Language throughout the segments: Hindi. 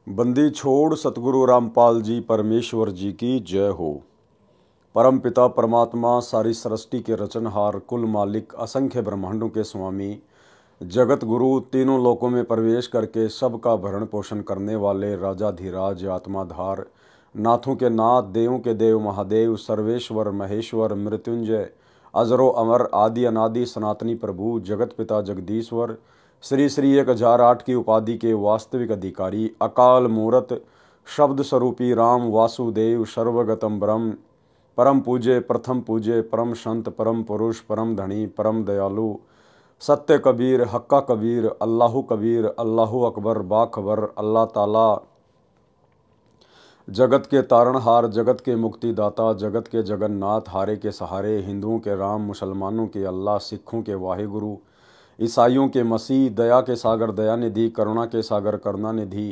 बंदी छोड़ सतगुरु रामपाल जी परमेश्वर जी की जय हो। परम पिता परमात्मा सारी सृष्टि के रचनहार कुल मालिक असंख्य ब्रह्मांडों के स्वामी जगत गुरु तीनों लोकों में प्रवेश करके सबका भरण पोषण करने वाले राजाधिराज आत्माधार नाथों के नाथ देवों के देव महादेव सर्वेश्वर महेश्वर मृत्युंजय अजरो अमर आदि अनादि सनातनी प्रभु जगत पिता जगदीश्वर श्री श्री 1008 की उपाधि के वास्तविक अधिकारी अकाल मूरत शब्द स्वरूपी राम वासुदेव सर्वगतम ब्रह्म परम पूज्य प्रथम पूज्य परम संत परम पुरुष परम धनी परम दयालु सत्य कबीर हक्का कबीर अल्लाहु कबीर अल्लाहु अकबर बाखबर अल्लाह ताला जगत के तारणहार जगत के मुक्तिदाता जगत के जगन्नाथ हारे के सहारे हिंदुओं के राम मुसलमानों के अल्लाह सिखों के वाहिगुरु ईसाइयों के मसीह दया के सागर दयानिधि करुणा के सागर करुणानिधि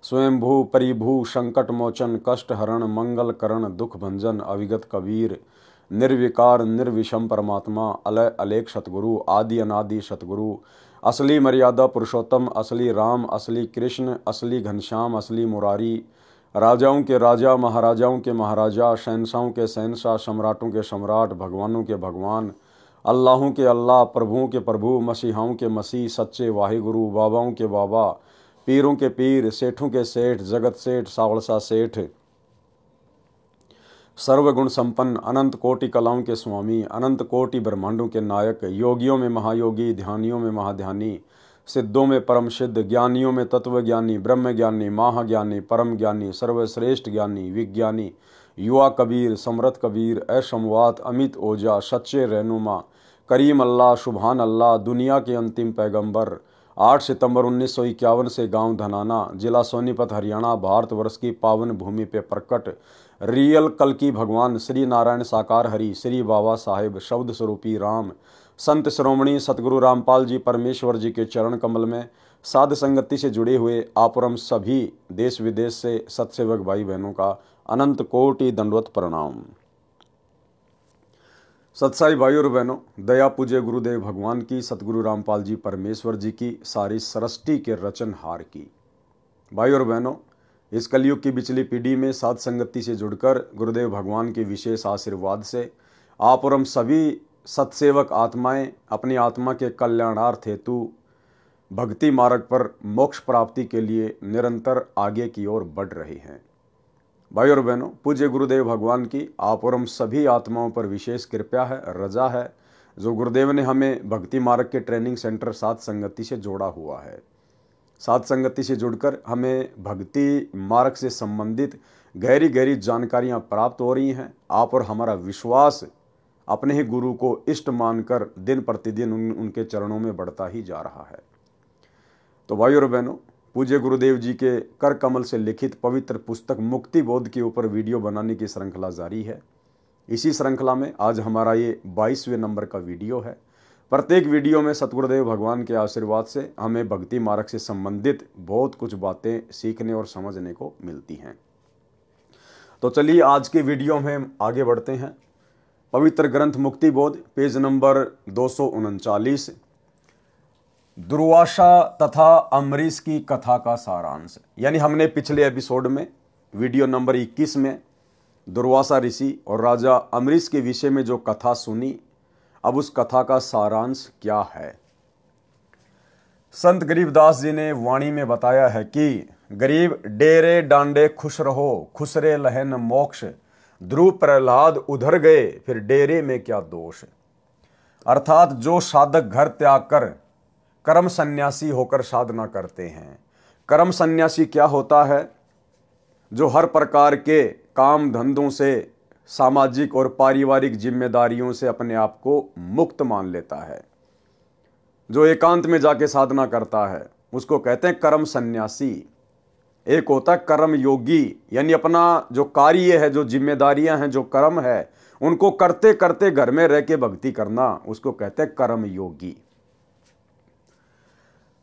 स्वयंभू परिभू संकट मोचन कष्ट हरण मंगल करण दुख भंजन अविगत कबीर निर्विकार निर्विषम परमात्मा अलय अलेख सतगुरु आदि अनादि सतगुरु असली मर्यादा पुरुषोत्तम असली राम असली कृष्ण असली घनश्याम असली मुरारी राजाओं के राजा महाराजाओं के महाराजा शहंशाहों के शहंशाह सम्राटों के सम्राट भगवानों के भगवान अल्लाहों के अल्लाह प्रभुओं के प्रभु मसीहाओं के मसीह सच्चे वाहिगुरु बाबाओं के बाबा पीरों के पीर सेठों के सेठ जगत सेठ सावड़सा सेठ सर्वगुण संपन्न अनंत कोटि कलाओं के स्वामी अनंत कोटि ब्रह्मांडों के नायक योगियों में महायोगी ध्यानियों में महाध्यानी सिद्धों में परम सिद्ध ज्ञानियों में तत्वज्ञानी ब्रह्म ज्ञानी महाज्ञानी परम ज्ञानी सर्वश्रेष्ठ ज्ञानी विज्ञानी युवा कबीर समृत कबीर असमवात अमित ओजा सच्चे रहनुमा करीम अल्लाह सुबहान अल्लाह दुनिया के अंतिम पैगंबर 8 सितंबर 1951 से गांव धनाना जिला सोनीपत हरियाणा भारतवर्ष की पावन भूमि पे प्रकट रियल कल की भगवान श्री नारायण साकार हरि श्री बाबा साहेब शब्द स्वरूपी राम संत श्रोमणी सतगुरु रामपाल जी परमेश्वर जी के चरण कमल में साध संगति से जुड़े हुए आपुरम सभी देश विदेश से सत्सेवक भाई बहनों का अनंत कोटि दंडवत प्रणाम। सत्साई भाइयों और बहनों, दया पूज्य गुरुदेव भगवान की सतगुरु रामपाल जी परमेश्वर जी की सारी सृष्टि के रचनहार की भाइयों और बहनों, इस कलयुग की बिचली पीढ़ी में साध संगति से जुड़कर गुरुदेव भगवान के विशेष आशीर्वाद से आप और हम सभी सत्सेवक आत्माएं अपनी आत्मा के कल्याणार्थ हेतु भक्ति मार्ग पर मोक्ष प्राप्ति के लिए निरंतर आगे की ओर बढ़ रहे हैं। भाई और बहनों, पूज्य गुरुदेव भगवान की आप और हम सभी आत्माओं पर विशेष कृपा है, रजा है, जो गुरुदेव ने हमें भक्ति मार्ग के ट्रेनिंग सेंटर साध संगति से जोड़ा हुआ है। साध संगति से जुड़कर हमें भक्ति मार्ग से संबंधित गहरी गहरी जानकारियां प्राप्त हो रही हैं। आप और हमारा विश्वास अपने ही गुरु को इष्ट मानकर दिन प्रतिदिन उनके चरणों में बढ़ता ही जा रहा है। तो भाई और बहनों, पूज्य गुरुदेव जी के कर कमल से लिखित पवित्र पुस्तक मुक्ति बोध के ऊपर वीडियो बनाने की श्रृंखला जारी है। इसी श्रृंखला में आज हमारा ये 22वें नंबर का वीडियो है। प्रत्येक वीडियो में सतगुरुदेव भगवान के आशीर्वाद से हमें भक्ति मार्ग से संबंधित बहुत कुछ बातें सीखने और समझने को मिलती हैं। तो चलिए आज के वीडियो में हम आगे बढ़ते हैं। पवित्र ग्रंथ मुक्ति बोध पेज नंबर 239 दुर्वासा तथा अम्बरीश की कथा का सारांश। यानी हमने पिछले एपिसोड में वीडियो नंबर 21 में दुर्वासा ऋषि और राजा अम्बरीश के विषय में जो कथा सुनी, अब उस कथा का सारांश क्या है। संत गरीबदास जी ने वाणी में बताया है कि गरीब डेरे डांडे खुश रहो खुसरे लहन मोक्ष ध्रुव प्रहलाद उधर गए फिर डेरे में क्या दोष। अर्थात जो साधक घर त्याग कर कर्म सन्यासी होकर साधना करते हैं। कर्म सन्यासी क्या होता है? जो हर प्रकार के काम धंधों से सामाजिक और पारिवारिक जिम्मेदारियों से अपने आप को मुक्त मान लेता है, जो एकांत में जाके साधना करता है, उसको कहते हैं कर्म सन्यासी। एक होता है कर्म योगी, यानी अपना जो कार्य है, जो जिम्मेदारियां हैं, जो कर्म है, उनको करते करते घर में रह के भक्ति करना, उसको कहते हैं कर्म योगी।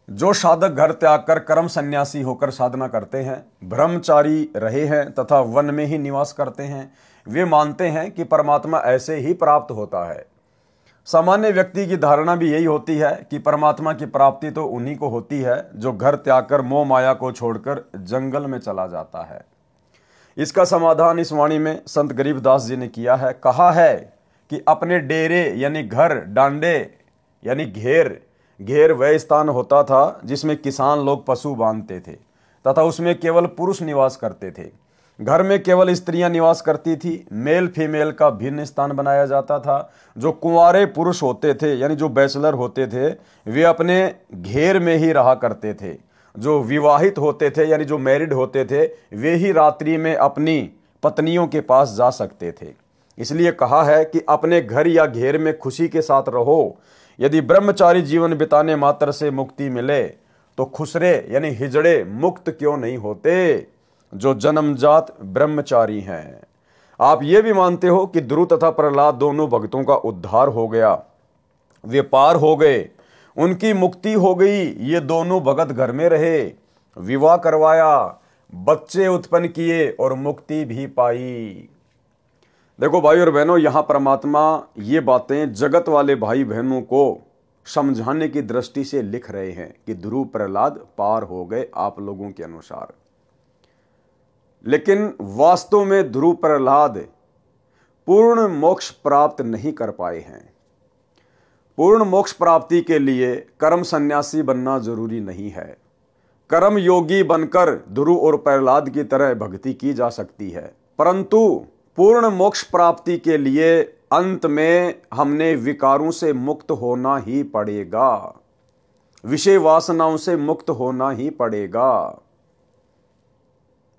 जो साधक घर त्याग कर कर्म सन्यासी होकर साधना करते हैं, ब्रह्मचारी रहे हैं तथा वन में ही निवास करते हैं, वे मानते हैं कि परमात्मा ऐसे ही प्राप्त होता है। सामान्य व्यक्ति की धारणा भी यही होती है कि परमात्मा की प्राप्ति तो उन्हीं को होती है जो घर त्याग कर मोह माया को छोड़कर जंगल में चला जाता है। इसका समाधान इस वाणी में संत गरीबदास जी ने किया है। कहा है कि अपने डेरे यानी घर, डांडे यानी घेर, घेर वह स्थान होता था जिसमें किसान लोग पशु बांधते थे तथा उसमें केवल पुरुष निवास करते थे। घर में केवल स्त्रियां निवास करती थी। मेल फीमेल का भिन्न स्थान बनाया जाता था। जो कुंवारे पुरुष होते थे यानी जो बैचलर होते थे वे अपने घेर में ही रहा करते थे। जो विवाहित होते थे यानी जो मैरिड होते थे वे ही रात्रि में अपनी पत्नियों के पास जा सकते थे। इसलिए कहा है कि अपने घर या घेर में खुशी के साथ रहो। यदि ब्रह्मचारी जीवन बिताने मात्र से मुक्ति मिले तो खुसरे यानी हिजड़े मुक्त क्यों नहीं होते जो जन्मजात ब्रह्मचारी हैं। आप ये भी मानते हो कि ध्रुव तथा प्रहलाद दोनों भक्तों का उद्धार हो गया, वे पार हो गए, उनकी मुक्ति हो गई। ये दोनों भगत घर में रहे, विवाह करवाया, बच्चे उत्पन्न किए और मुक्ति भी पाई। देखो भाई और बहनों, यहां परमात्मा ये बातें जगत वाले भाई बहनों को समझाने की दृष्टि से लिख रहे हैं कि ध्रुव प्रहलाद पार हो गए आप लोगों के अनुसार। लेकिन वास्तव में ध्रुव प्रहलाद पूर्ण मोक्ष प्राप्त नहीं कर पाए हैं। पूर्ण मोक्ष प्राप्ति के लिए कर्म सन्यासी बनना जरूरी नहीं है। कर्म योगी बनकर ध्रुव और प्रहलाद की तरह भक्ति की जा सकती है, परंतु पूर्ण मोक्ष प्राप्ति के लिए अंत में हमने विकारों से मुक्त होना ही पड़ेगा, विषय वासनाओं से मुक्त होना ही पड़ेगा।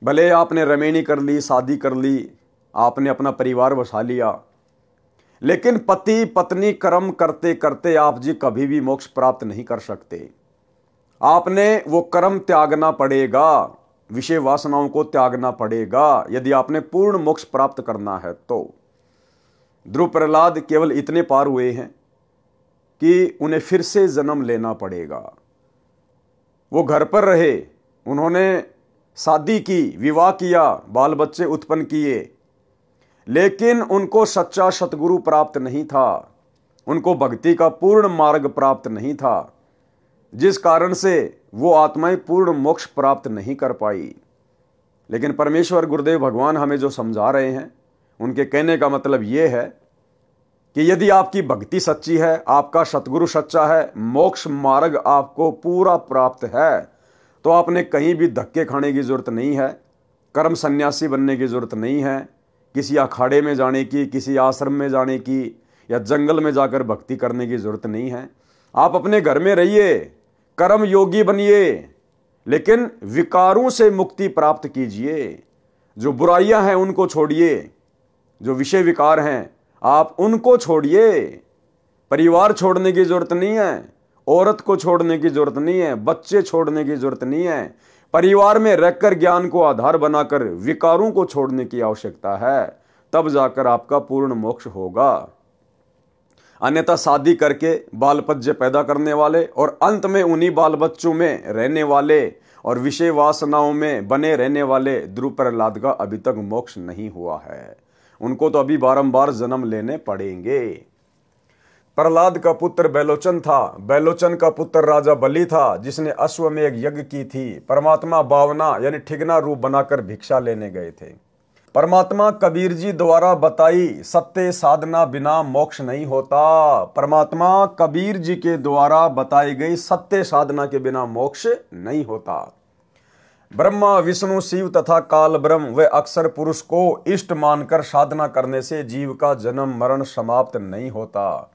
भले आपने रमेणी कर ली, शादी कर ली, आपने अपना परिवार बसा लिया, लेकिन पति पत्नी कर्म करते करते आप जी कभी भी मोक्ष प्राप्त नहीं कर सकते। आपने वो कर्म त्यागना पड़ेगा, विषय वासनाओं को त्यागना पड़ेगा यदि आपने पूर्ण मोक्ष प्राप्त करना है तो। ध्रुव प्रहलाद केवल इतने पार हुए हैं कि उन्हें फिर से जन्म लेना पड़ेगा। वो घर पर रहे, उन्होंने शादी की, विवाह किया, बाल बच्चे उत्पन्न किए, लेकिन उनको सच्चा सतगुरु प्राप्त नहीं था, उनको भक्ति का पूर्ण मार्ग प्राप्त नहीं था, जिस कारण से वो आत्माएं पूर्ण मोक्ष प्राप्त नहीं कर पाई। लेकिन परमेश्वर गुरुदेव भगवान हमें जो समझा रहे हैं, उनके कहने का मतलब ये है कि यदि आपकी भक्ति सच्ची है, आपका सतगुरु सच्चा है, मोक्ष मार्ग आपको पूरा प्राप्त है, तो आपने कहीं भी धक्के खाने की जरूरत नहीं है, कर्म सन्यासी बनने की जरूरत नहीं है, किसी अखाड़े में जाने की, किसी आश्रम में जाने की या जंगल में जाकर भक्ति करने की जरूरत नहीं है। आप अपने घर में रहिए, कर्म योगी बनिए, लेकिन विकारों से मुक्ति प्राप्त कीजिए। जो बुराइयां हैं उनको छोड़िए, जो विषय विकार हैं आप उनको छोड़िए। परिवार छोड़ने की जरूरत नहीं है, औरत को छोड़ने की जरूरत नहीं है, बच्चे छोड़ने की जरूरत नहीं है। परिवार में रहकर ज्ञान को आधार बनाकर विकारों को छोड़ने की आवश्यकता है, तब जाकर आपका पूर्ण मोक्ष होगा। अन्यथा शादी करके बाल बच्चे पैदा करने वाले और अंत में उन्हीं बाल बच्चों में रहने वाले और विषय वासनाओं में बने रहने वाले ध्रुव प्रहलाद का अभी तक मोक्ष नहीं हुआ है। उनको तो अभी बारंबार जन्म लेने पड़ेंगे। प्रहलाद का पुत्र बैलोचन था, बैलोचन का पुत्र राजा बलि था, जिसने अश्वमेध यज्ञ की थी। परमात्मा बावना यानी ठिगना रूप बनाकर भिक्षा लेने गए थे। परमात्मा कबीर जी द्वारा बताई सत्य साधना बिना मोक्ष नहीं होता। परमात्मा कबीर जी के द्वारा बताई गई सत्य साधना के बिना मोक्ष नहीं होता। ब्रह्मा विष्णु शिव तथा काल ब्रह्म व अक्षर पुरुष को इष्ट मानकर साधना करने से जीव का जन्म मरण समाप्त नहीं होता,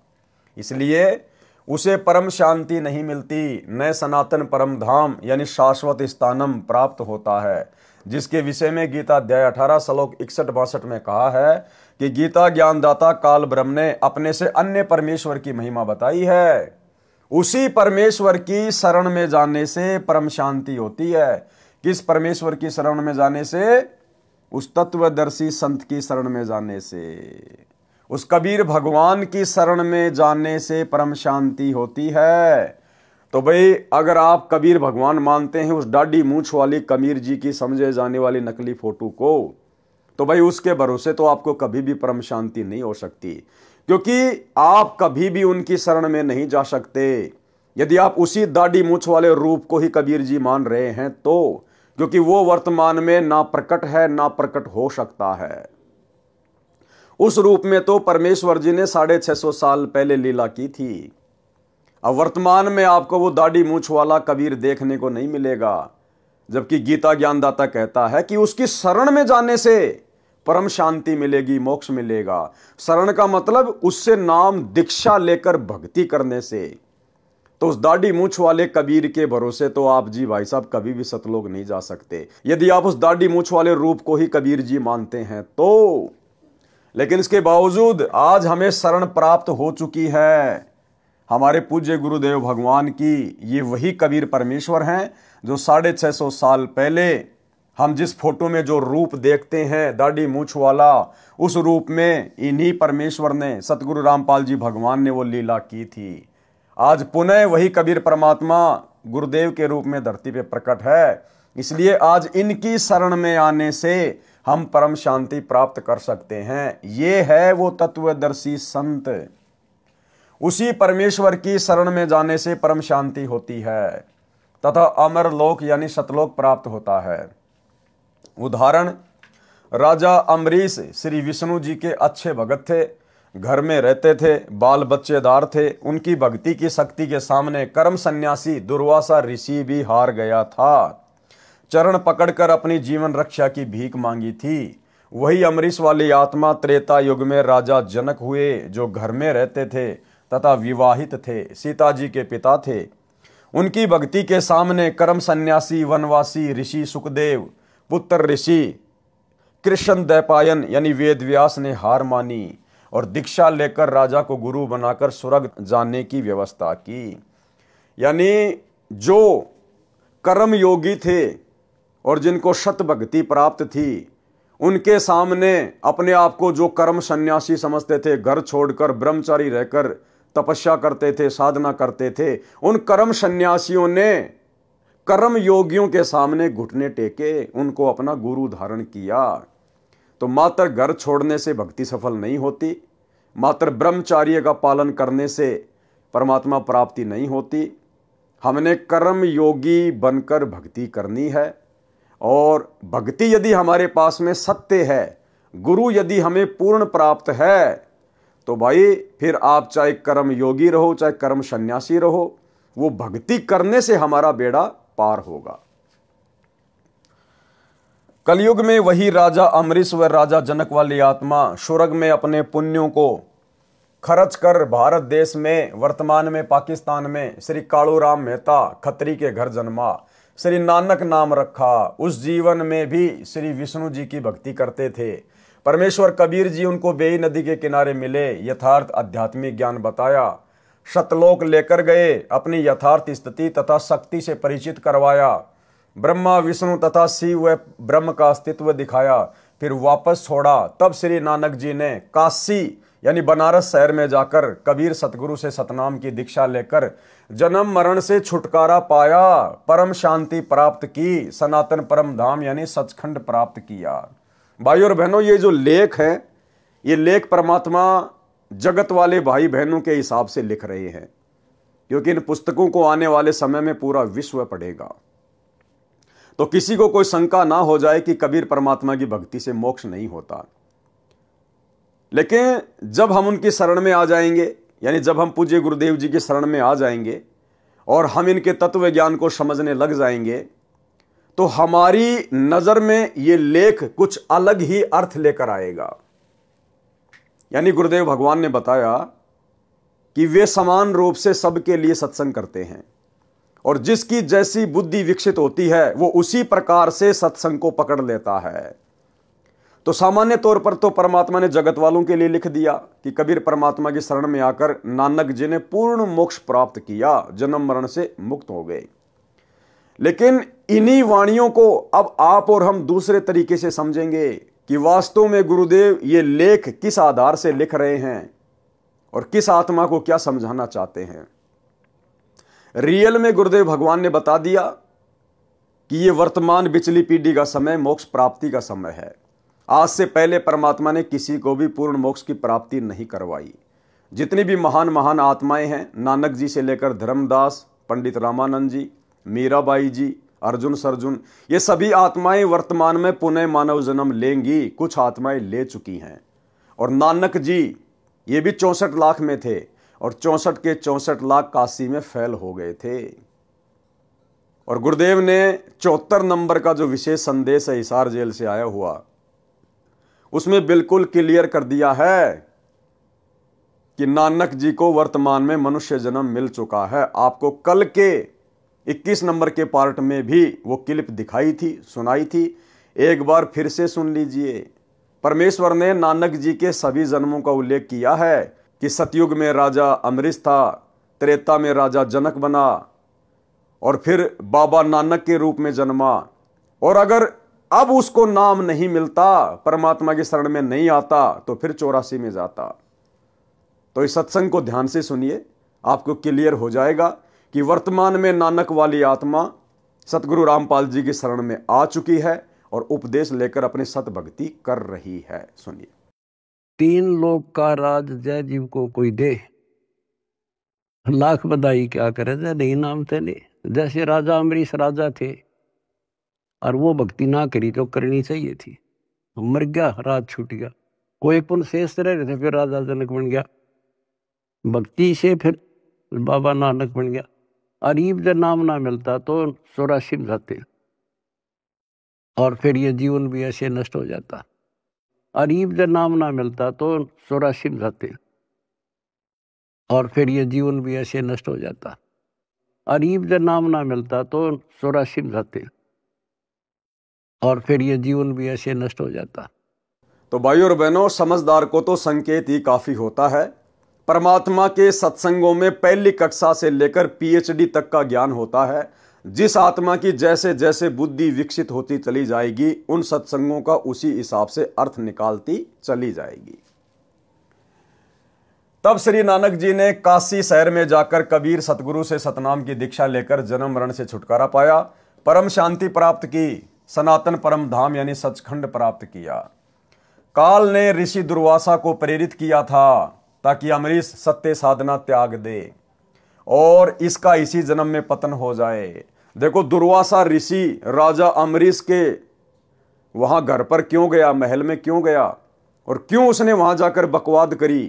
इसलिए उसे परम शांति नहीं मिलती, न सनातन परम धाम यानी शाश्वत स्थानम प्राप्त होता है, जिसके विषय में गीता अध्याय 18 श्लोक 61-62 में कहा है कि गीता ज्ञानदाता काल ब्रह्म ने अपने से अन्य परमेश्वर की महिमा बताई है। उसी परमेश्वर की शरण में जाने से परम शांति होती है। किस परमेश्वर की शरण में जाने से? उस तत्वदर्शी संत की शरण में जाने से, उस कबीर भगवान की शरण में जाने से परम शांति होती है। तो भाई अगर आप कबीर भगवान मानते हैं उस डाढ़ी मूंछ वाली कबीर जी की समझे जाने वाली नकली फोटो को, तो भाई उसके भरोसे तो आपको कभी भी परम शांति नहीं हो सकती। क्योंकि आप कभी भी उनकी शरण में नहीं जा सकते यदि आप उसी दाढ़ी मूछ वाले रूप को ही कबीर जी मान रहे हैं तो, क्योंकि वो वर्तमान में ना प्रकट है ना प्रकट हो सकता है। उस रूप में तो परमेश्वर जी ने 650 साल पहले लीला की थी। अब वर्तमान में आपको वो दाढ़ी मूछ वाला कबीर देखने को नहीं मिलेगा, जबकि गीता ज्ञानदाता कहता है कि उसकी शरण में जाने से परम शांति मिलेगी, मोक्ष मिलेगा। शरण का मतलब उससे नाम दीक्षा लेकर भक्ति करने से। तो उस दाढ़ी मूछ वाले कबीर के भरोसे तो आप जी भाई साहब कभी भी सतलोक नहीं जा सकते यदि आप उस दाढ़ी मूछ वाले रूप को ही कबीर जी मानते हैं तो। लेकिन इसके बावजूद आज हमें शरण प्राप्त हो चुकी है हमारे पूज्य गुरुदेव भगवान की। ये वही कबीर परमेश्वर हैं जो 650 साल पहले हम जिस फोटो में जो रूप देखते हैं दाढ़ी मूछ वाला, उस रूप में इन्हीं परमेश्वर ने, सतगुरु रामपाल जी भगवान ने वो लीला की थी। आज पुनः वही कबीर परमात्मा गुरुदेव के रूप में धरती पे प्रकट है। इसलिए आज इनकी शरण में आने से हम परम शांति प्राप्त कर सकते हैं। ये है वो तत्वदर्शी संत। उसी परमेश्वर की शरण में जाने से परम शांति होती है तथा अमर लोक यानी सतलोक प्राप्त होता है। उदाहरण, राजा अम्बरीश श्री विष्णु जी के अच्छे भगत थे, घर में रहते थे, बाल बच्चेदार थे। उनकी भक्ति की शक्ति के सामने कर्म सन्यासी दुर्वासा ऋषि भी हार गया था। चरण पकड़कर अपनी जीवन रक्षा की भीख मांगी थी। वही अम्बरीश वाली आत्मा त्रेता युग में राजा जनक हुए, जो घर में रहते थे तथा विवाहित थे, सीता जी के पिता थे। उनकी भक्ति के सामने कर्म सन्यासी वनवासी ऋषि सुखदेव, पुत्र ऋषि कृष्ण दैपायन यानी वेद व्यास ने हार मानी और दीक्षा लेकर राजा को गुरु बनाकर स्वर्ग जाने की व्यवस्था की। यानी जो कर्म योगी थे और जिनको शत भक्ति प्राप्त थी, उनके सामने अपने आप को जो कर्म सन्यासी समझते थे, घर छोड़कर ब्रह्मचारी रहकर तपस्या करते थे, साधना करते थे, उन कर्म सन्यासियों ने कर्म योगियों के सामने घुटने टेके, उनको अपना गुरु धारण किया। तो मात्र घर छोड़ने से भक्ति सफल नहीं होती, मात्र ब्रह्मचार्य का पालन करने से परमात्मा प्राप्ति नहीं होती। हमने कर्म योगी बनकर भक्ति करनी है। और भक्ति यदि हमारे पास में सत्य है, गुरु यदि हमें पूर्ण प्राप्त है, तो भाई फिर आप चाहे कर्म योगी रहो चाहे कर्म सन्यासी रहो, वो भक्ति करने से हमारा बेड़ा पार होगा। कलयुग में वही राजा अम्बरीश व राजा जनक वाली आत्मा स्वर्ग में अपने पुण्यों को खर्च कर भारत देश में, वर्तमान में पाकिस्तान में, श्री कालूराम मेहता खत्री के घर जन्मा, श्री नानक नाम रखा। उस जीवन में भी श्री विष्णु जी की भक्ति करते थे। परमेश्वर कबीर जी उनको बेई नदी के किनारे मिले, यथार्थ आध्यात्मिक ज्ञान बताया, सतलोक लेकर गए, अपनी यथार्थ स्थिति तथा शक्ति से परिचित करवाया, ब्रह्मा विष्णु तथा शिव व ब्रह्म का अस्तित्व दिखाया, फिर वापस छोड़ा। तब श्री नानक जी ने काशी यानी बनारस शहर में जाकर कबीर सतगुरु से सतनाम की दीक्षा लेकर जन्म मरण से छुटकारा पाया, परम शांति प्राप्त की, सनातन परम धाम यानी सचखंड प्राप्त किया। भाई और बहनों, ये जो लेख है, ये लेख परमात्मा जगत वाले भाई बहनों के हिसाब से लिख रहे हैं, क्योंकि इन पुस्तकों को आने वाले समय में पूरा विश्व पढ़ेगा। तो किसी को कोई शंका ना हो जाए कि कबीर परमात्मा की भक्ति से मोक्ष नहीं होता। लेकिन जब हम उनकी शरण में आ जाएंगे, यानी जब हम पूज्य गुरुदेव जी की शरण में आ जाएंगे और हम इनके तत्व ज्ञान को समझने लग जाएंगे, तो हमारी नजर में ये लेख कुछ अलग ही अर्थ लेकर आएगा। यानी गुरुदेव भगवान ने बताया कि वे समान रूप से सबके लिए सत्संग करते हैं और जिसकी जैसी बुद्धि विकसित होती है वो उसी प्रकार से सत्संग को पकड़ लेता है। तो सामान्य तौर पर तो परमात्मा ने जगत वालों के लिए लिख दिया कि कबीर परमात्मा की शरण में आकर नानक जी ने पूर्ण मोक्ष प्राप्त किया, जन्म मरण से मुक्त हो गए। लेकिन इन्हीं वाणियों को अब आप और हम दूसरे तरीके से समझेंगे कि वास्तव में गुरुदेव ये लेख किस आधार से लिख रहे हैं और किस आत्मा को क्या समझाना चाहते हैं। रियल में गुरुदेव भगवान ने बता दिया कि ये वर्तमान बिचली पीढ़ी का समय मोक्ष प्राप्ति का समय है। आज से पहले परमात्मा ने किसी को भी पूर्ण मोक्ष की प्राप्ति नहीं करवाई। जितनी भी महान महान आत्माएं हैं, नानक जी से लेकर धर्मदास, पंडित रामानंद जी, मीराबाई जी, अर्जुन सरजुन, ये सभी आत्माएं वर्तमान में पुनः मानव जन्म लेंगी। कुछ आत्माएं ले चुकी हैं। और नानक जी ये भी 64 लाख में थे और 64 के 64 लाख काशी में फैल हो गए थे। और गुरुदेव ने 74 नंबर का जो विशेष संदेश है हिसार जेल से आया हुआ, उसमें बिल्कुल क्लियर कर दिया है कि नानक जी को वर्तमान में मनुष्य जन्म मिल चुका है। आपको कल के 21 नंबर के पार्ट में भी वो क्लिप दिखाई थी, सुनाई थी, एक बार फिर से सुन लीजिए। परमेश्वर ने नानक जी के सभी जन्मों का उल्लेख किया है कि सतयुग में राजा अमरीश था, त्रेता में राजा जनक बना और फिर बाबा नानक के रूप में जन्मा। और अगर अब उसको नाम नहीं मिलता, परमात्मा की शरण में नहीं आता, तो फिर 84 में जाता। तो इस सत्संग को ध्यान से सुनिए, आपको क्लियर हो जाएगा कि वर्तमान में नानक वाली आत्मा सतगुरु रामपाल जी की शरण में आ चुकी है और उपदेश लेकर अपनी सत भक्ति कर रही है। सुनिए। 3 लोक का राज जय जीव को कोई दे, लाख बधाई क्या करे जय नहीं नाम थे ले। जैसे राजा अमरीश राजा थे और वो भक्ति ना करी जो करनी चाहिए थी, मर गया, राज छूट गया। कोई पुण्य शेष रह रहे थे, फिर राजा जनक बन गया, भक्ति से फिर बाबा नानक बन गया। अरीब जब नाम ना मिलता तो 84 में जाते और फिर ये जीवन भी ऐसे नष्ट हो जाता। अरीब जब नाम ना मिलता तो 84 में जाते और फिर ये जीवन भी ऐसे नष्ट हो जाता। अरीब जब नाम ना मिलता तो 84 में जाते और फिर ये जीवन भी ऐसे नष्ट हो जाता। तो भाइयों और बहनों, समझदार को तो संकेत ही काफी होता है। परमात्मा के सत्संगों में पहली कक्षा से लेकर पीएचडी तक का ज्ञान होता है। जिस आत्मा की जैसे जैसे बुद्धि विकसित होती चली जाएगी, उन सत्संगों का उसी हिसाब से अर्थ निकालती चली जाएगी। तब श्री नानक जी ने काशी शहर में जाकर कबीर सतगुरु से सतनाम की दीक्षा लेकर जन्म मरण से छुटकारा पाया, परम शांति प्राप्त की, सनातन परम धाम यानी सचखंड प्राप्त किया। काल ने ऋषि दुर्वासा को प्रेरित किया था ताकि अमरीश सत्य साधना त्याग दे और इसका इसी जन्म में पतन हो जाए। देखो, दुर्वासा ऋषि राजा अमरीश के वहां घर पर क्यों गया, महल में क्यों गया और क्यों उसने वहां जाकर बकवाद करी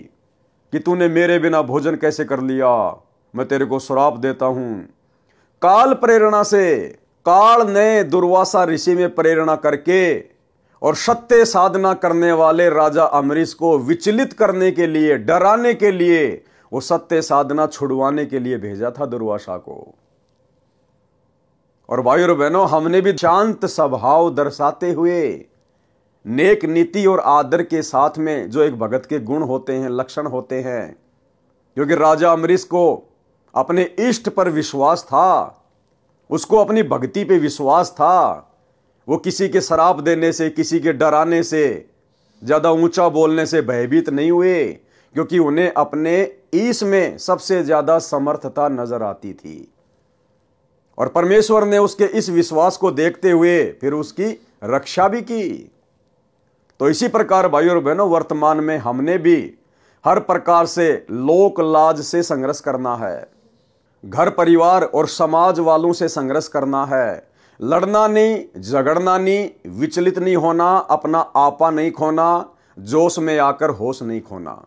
कि तूने मेरे बिना भोजन कैसे कर लिया, मैं तेरे को श्राप देता हूं। काल प्रेरणा से, काल ने दुर्वासा ऋषि में प्रेरणा करके और सत्य साधना करने वाले राजा अमरीश को विचलित करने के लिए, डराने के लिए, वो सत्य साधना छुड़वाने के लिए भेजा था दुर्वासा को। और भाइयों और बहनों, हमने भी शांत स्वभाव दर्शाते हुए नेक नीति और आदर के साथ में जो एक भगत के गुण होते हैं, लक्षण होते हैं, क्योंकि राजा अमरीश को अपने इष्ट पर विश्वास था, उसको अपनी भक्ति पे विश्वास था। वो किसी के शराप देने से, किसी के डराने से, ज्यादा ऊंचा बोलने से भयभीत नहीं हुए, क्योंकि उन्हें अपने ईश में सबसे ज्यादा समर्थता नजर आती थी। और परमेश्वर ने उसके इस विश्वास को देखते हुए फिर उसकी रक्षा भी की। तो इसी प्रकार भाइयों और बहनों, वर्तमान में हमने भी हर प्रकार से लोक लाज से संघर्ष करना है, घर परिवार और समाज वालों से संघर्ष करना है। लड़ना नहीं, झगड़ना नहीं, विचलित नहीं होना, अपना आपा नहीं खोना, जोश में आकर होश नहीं खोना।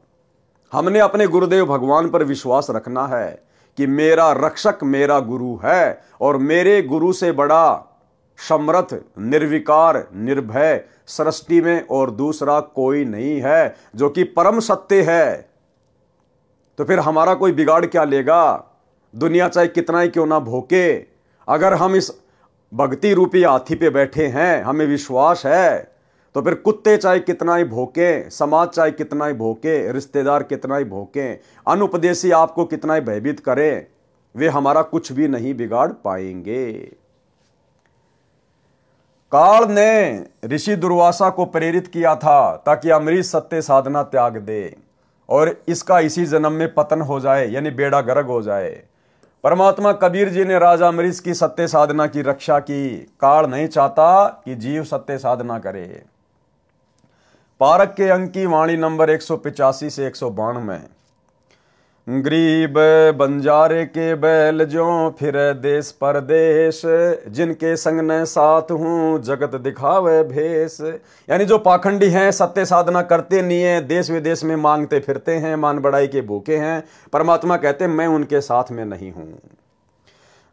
हमने अपने गुरुदेव भगवान पर विश्वास रखना है कि मेरा रक्षक मेरा गुरु है और मेरे गुरु से बड़ा समर्थ, निर्विकार, निर्भय सृष्टि में और दूसरा कोई नहीं है, जो कि परम सत्य है। तो फिर हमारा कोई बिगाड़ क्या लेगा? दुनिया चाहे कितना ही क्यों ना भोके, अगर हम इस भक्ति रूपी हाथी पे बैठे हैं, हमें विश्वास है, तो फिर कुत्ते चाहे कितना ही भोके, समाज चाहे कितना ही भोके, रिश्तेदार कितना ही भोके, अनुपदेशी आपको कितना ही भयभीत करें, वे हमारा कुछ भी नहीं बिगाड़ पाएंगे। काल ने ऋषि दुर्वासा को प्रेरित किया था ताकि अमरीश सत्य साधना त्याग दे और इसका इसी जन्म में पतन हो जाए, यानी बेड़ा गर्क हो जाए। परमात्मा कबीर जी ने राजा अमरीश की सत्य साधना की रक्षा की। काल नहीं चाहता कि जीव सत्य साधना करे। पारक के अंक की वाणी नंबर 185 से 192। गरीब बंजारे के बैल जो फिर देश परदेश, जिनके संग न साथ हूँ जगत दिखावे भेष। यानी जो पाखंडी हैं, सत्य साधना करते नहीं है, देश विदेश में मांगते फिरते हैं, मान बढ़ाई के भूखे हैं, परमात्मा कहते मैं उनके साथ में नहीं हूँ।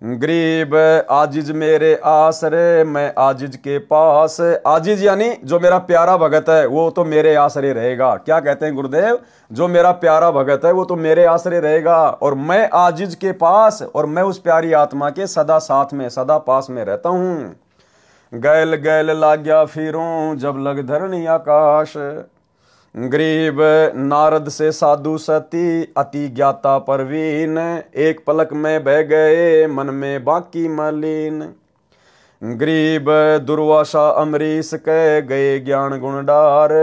गरीब आजिज मेरे आसरे, मैं आजिज के पास। आजिज यानी जो मेरा प्यारा भगत है वो तो मेरे आसरे रहेगा। क्या कहते हैं गुरुदेव? जो मेरा प्यारा भगत है वो तो मेरे आसरे रहेगा, और मैं आजिज के पास, और मैं उस प्यारी आत्मा के सदा साथ में, सदा पास में रहता हूं। गैल गैल लाग्या फिरूं जब लग धरणी आकाश। गरीब नारद से साधु सती, अति ज्ञाता परवीन, एक पलक में बह गए मन में बाकी मलिन। गरीब दुर्वासा अमरीश कह गए ज्ञान गुण डार,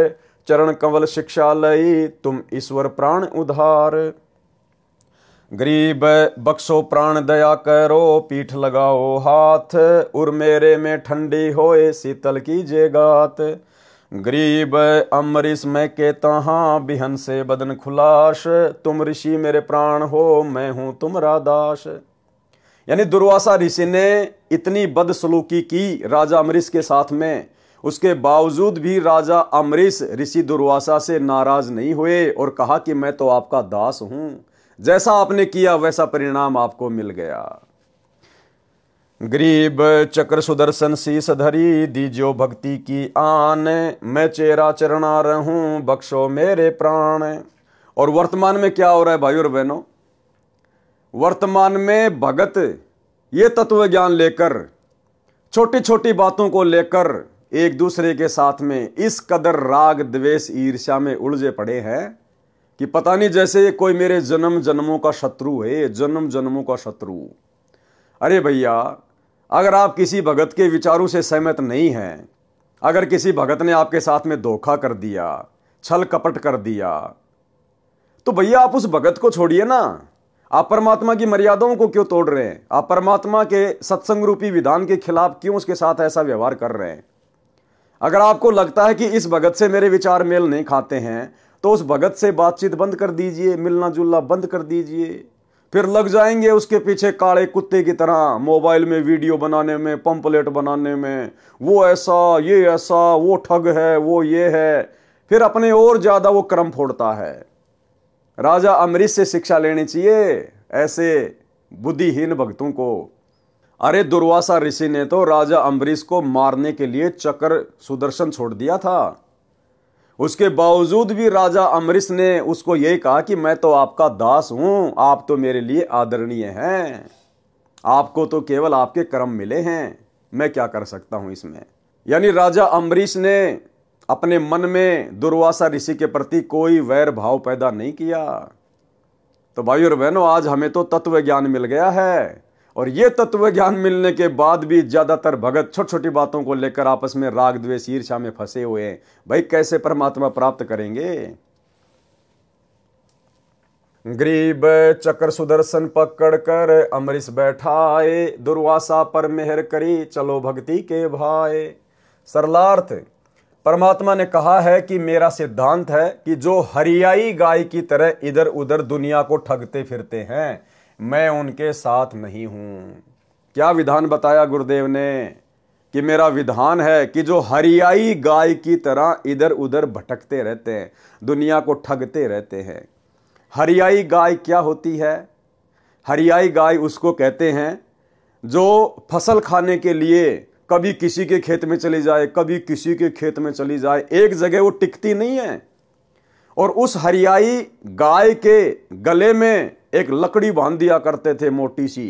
चरण कंवल शिक्षा लई तुम ईश्वर प्राण उधार। गरीब बख्शो प्राण दया करो, पीठ लगाओ हाथ, उर मेरे में ठंडी होए शीतल कीजिए गात। गरीब अमरीश मैं के तहाँ बिहन से बदन खुलाश, तुम ऋषि मेरे प्राण हो मैं हूं तुम्हारा दास। यानी दुर्वासा ऋषि ने इतनी बदसलूकी की राजा अमरीश के साथ में, उसके बावजूद भी राजा अमरीश ऋषि दुर्वासा से नाराज नहीं हुए और कहा कि मैं तो आपका दास हूं, जैसा आपने किया वैसा परिणाम आपको मिल गया। गरीब चक्र सुदर्शन शीस धरी, दीजियो भक्ति की आन, मैं चेरा चरणा रहूं बख्शो मेरे प्राण। और वर्तमान में क्या हो रहा है भाई और बहनों? वर्तमान में भगत ये तत्व ज्ञान लेकर, छोटी छोटी बातों को लेकर एक दूसरे के साथ में इस कदर राग द्वेष ईर्ष्या में उलझे पड़े हैं कि पता नहीं जैसे कोई मेरे जन्म जन्मों का शत्रु है, जन्म जन्मों का शत्रु। अरे भैया, अगर आप किसी भगत के विचारों से सहमत नहीं हैं, अगर किसी भगत ने आपके साथ में धोखा कर दिया, छल कपट कर दिया, तो भैया आप उस भगत को छोड़िए ना। आप परमात्मा की मर्यादाओं को क्यों तोड़ रहे हैं? आप परमात्मा के सत्संग रूपी विधान के खिलाफ क्यों उसके साथ ऐसा व्यवहार कर रहे हैं? अगर आपको लगता है कि इस भगत से मेरे विचार मेल नहीं खाते हैं, तो उस भगत से बातचीत बंद कर दीजिए, मिलना जुलना बंद कर दीजिए। फिर लग जाएंगे उसके पीछे काले कुत्ते की तरह मोबाइल में वीडियो बनाने में, पंपलेट बनाने में, वो ऐसा ये ऐसा, वो ठग है, वो ये है, फिर अपने और ज्यादा वो क्रम फोड़ता है। राजा अमरीश से शिक्षा लेनी चाहिए ऐसे बुद्धिहीन भक्तों को। अरे दुर्वासा ऋषि ने तो राजा अम्बरीश को मारने के लिए चक्र सुदर्शन छोड़ दिया था, उसके बावजूद भी राजा अमरीश ने उसको यही कहा कि मैं तो आपका दास हूं, आप तो मेरे लिए आदरणीय हैं, आपको तो केवल आपके कर्म मिले हैं, मैं क्या कर सकता हूं इसमें। यानी राजा अम्बरीश ने अपने मन में दुर्वासा ऋषि के प्रति कोई वैर भाव पैदा नहीं किया। तो भाई और बहनों, आज हमें तो तत्व ज्ञान मिल गया है, और ये तत्व ज्ञान मिलने के बाद भी ज्यादातर भगत छोटी छोटी बातों को लेकर आपस में राग द्वेष ईर्ष्या में फंसे हुए हैं। भाई कैसे परमात्मा प्राप्त करेंगे? गरीब चक्र सुदर्शन पकड़ कर अमरीश बैठाए, दुर्वासा पर मेहर करी चलो भक्ति के भाई। सरलार्थ, परमात्मा ने कहा है कि मेरा सिद्धांत है कि जो हरियाई गाय की तरह इधर उधर दुनिया को ठगते फिरते हैं, मैं उनके साथ नहीं हूं। क्या विधान बताया गुरुदेव ने कि मेरा विधान है कि जो हरियाई गाय की तरह इधर उधर भटकते रहते हैं, दुनिया को ठगते रहते हैं। हरियाई गाय क्या होती है? हरियाई गाय उसको कहते हैं जो फसल खाने के लिए कभी किसी के खेत में चली जाए, कभी किसी के खेत में चली जाए, एक जगह वो टिकती नहीं है। और उस हरियाई गाय के गले में एक लकड़ी बांध दिया करते थे मोटी सी,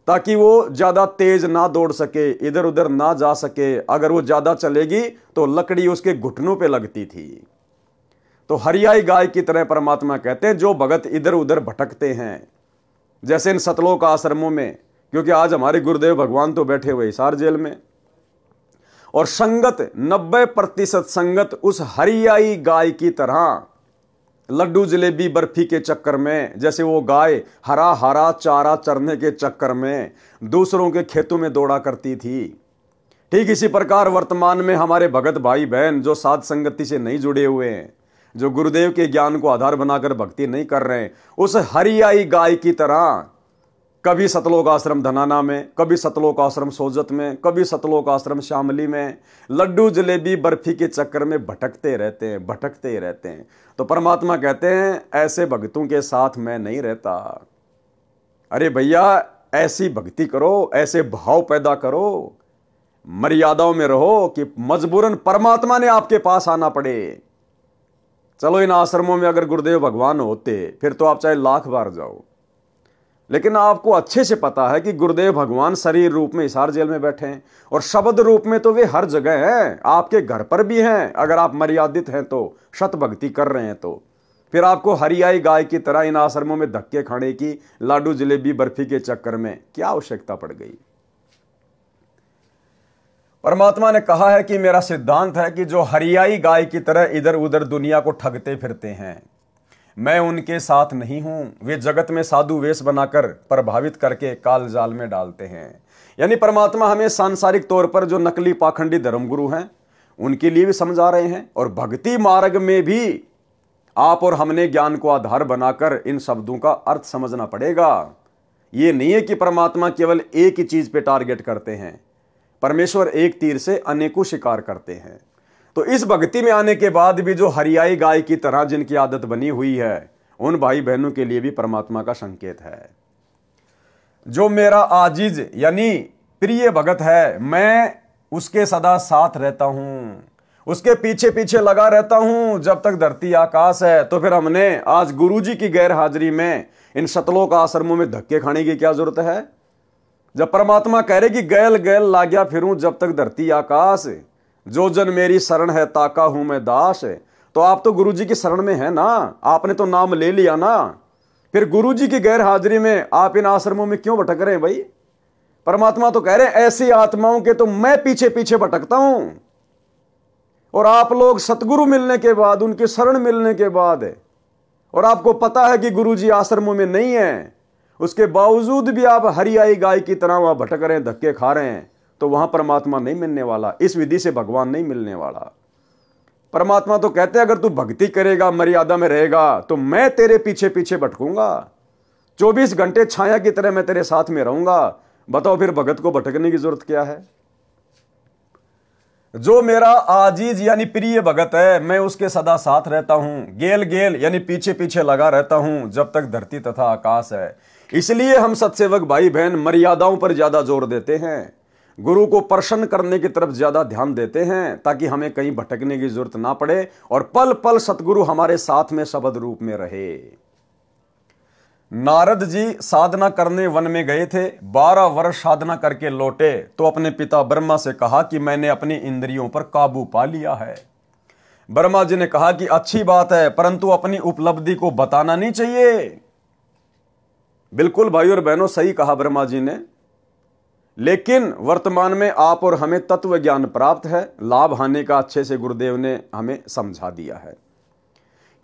ताकि वो ज्यादा तेज ना दौड़ सके, इधर उधर ना जा सके। अगर वो ज्यादा चलेगी तो लकड़ी उसके घुटनों पे लगती थी। तो हरियाई गाय की तरह परमात्मा कहते हैं जो भगत इधर उधर भटकते हैं, जैसे इन सतलोक आश्रमों में, क्योंकि आज हमारे गुरुदेव भगवान तो बैठे हुए हिसार जेल में, और संगत 90% संगत उस हरियाई गाय की तरह लड्डू जलेबी बर्फी के चक्कर में, जैसे वो गाय हरा हरा चारा चरने के चक्कर में दूसरों के खेतों में दौड़ा करती थी। ठीक इसी प्रकार वर्तमान में हमारे भगत भाई बहन जो साध संगति से नहीं जुड़े हुए हैं, जो गुरुदेव के ज्ञान को आधार बनाकर भक्ति नहीं कर रहे हैं, उस हरियाई गाय की तरह कभी सतलोक आश्रम धनाना में, कभी सतलोक आश्रम सोजत में, कभी सतलोक आश्रम शामली में लड्डू जलेबी बर्फी के चक्कर में भटकते रहते हैं, भटकते ही रहते हैं। तो परमात्मा कहते हैं ऐसे भक्तों के साथ मैं नहीं रहता। अरे भैया, ऐसी भक्ति करो, ऐसे भाव पैदा करो, मर्यादाओं में रहो कि मजबूरन परमात्मा ने आपके पास आना पड़े। चलो इन आश्रमों में अगर गुरुदेव भगवान होते फिर तो आप चाहे लाख बार जाओ, लेकिन आपको अच्छे से पता है कि गुरुदेव भगवान शरीर रूप में हिसार जेल में बैठे हैं और शब्द रूप में तो वे हर जगह हैं, आपके घर पर भी हैं। अगर आप मर्यादित हैं तो, शत भक्ति कर रहे हैं तो फिर आपको हरियाई गाय की तरह इन आश्रमों में धक्के खाने की, लाडू जलेबी बर्फी के चक्कर में क्या आवश्यकता पड़ गई। परमात्मा ने कहा है कि मेरा सिद्धांत है कि जो हरियाई गाय की तरह इधर उधर दुनिया को ठगते फिरते हैं, मैं उनके साथ नहीं हूं। वे जगत में साधु वेश बनाकर प्रभावित करके काल जाल में डालते हैं। यानी परमात्मा हमें सांसारिक तौर पर जो नकली पाखंडी धर्मगुरु हैं उनके लिए भी समझा रहे हैं, और भक्ति मार्ग में भी आप और हमने ज्ञान को आधार बनाकर इन शब्दों का अर्थ समझना पड़ेगा। ये नहीं है कि परमात्मा केवल एक ही चीज पे टारगेट करते हैं, परमेश्वर एक तीर से अनेकों शिकार करते हैं। तो इस भक्ति में आने के बाद भी जो हरियाई गाय की तरह जिनकी आदत बनी हुई है, उन भाई बहनों के लिए भी परमात्मा का संकेत है। जो मेरा आजिज यानी प्रिय भगत है, मैं उसके सदा साथ रहता हूं, उसके पीछे पीछे लगा रहता हूं जब तक धरती आकाश है। तो फिर हमने आज गुरुजी की गैर हाजिरी में इन सतलोक आश्रमों में धक्के खाने की क्या जरूरत है, जब परमात्मा कह रहे कि गैल गैल लाग्या फिरूं जब तक धरती आकाश, जो जन मेरी शरण है ताका हूं मैं दास। तो आप तो गुरुजी की शरण में है ना, आपने तो नाम ले लिया ना, फिर गुरुजी की गैर हाजिरी में आप इन आश्रमों में क्यों भटक रहे हैं भाई। परमात्मा तो कह रहे हैं ऐसी आत्माओं के तो मैं पीछे पीछे भटकता हूं, और आप लोग सतगुरु मिलने के बाद, उनकी शरण मिलने के बाद, और आपको पता है कि गुरुजी आश्रमों में नहीं है, उसके बावजूद भी आप हरियाई गाय की तरह वहां भटक रहे हैं, धक्के खा रहे हैं, तो वहां परमात्मा नहीं मिलने वाला, इस विधि से भगवान नहीं मिलने वाला। परमात्मा तो कहते हैं अगर तू भक्ति करेगा, मर्यादा में रहेगा, तो मैं तेरे पीछे पीछे भटकूंगा, 24 घंटे छाया की तरह मैं तेरे साथ में रहूंगा। बताओ फिर भगत को भटकने की जरूरत क्या है। जो मेरा आजीज यानी प्रिय भगत है, मैं उसके सदा साथ रहता हूं, गेल गेल यानी पीछे पीछे लगा रहता हूं जब तक धरती तथा आकाश है। इसलिए हम सत्सेवक भाई बहन मर्यादाओं पर ज्यादा जोर देते हैं, गुरु को प्रसन्न करने की तरफ ज्यादा ध्यान देते हैं, ताकि हमें कहीं भटकने की जरूरत ना पड़े और पल पल सतगुरु हमारे साथ में शब्द रूप में रहे। नारद जी साधना करने वन में गए थे, 12 वर्ष साधना करके लौटे तो अपने पिता ब्रह्मा से कहा कि मैंने अपनी इंद्रियों पर काबू पा लिया है। ब्रह्मा जी ने कहा कि अच्छी बात है, परंतु अपनी उपलब्धि को बताना नहीं चाहिए। बिल्कुल भाई और बहनों, सही कहा ब्रह्मा जी ने, लेकिन वर्तमान में आप और हमें तत्व ज्ञान प्राप्त है, लाभ हानि का अच्छे से गुरुदेव ने हमें समझा दिया है।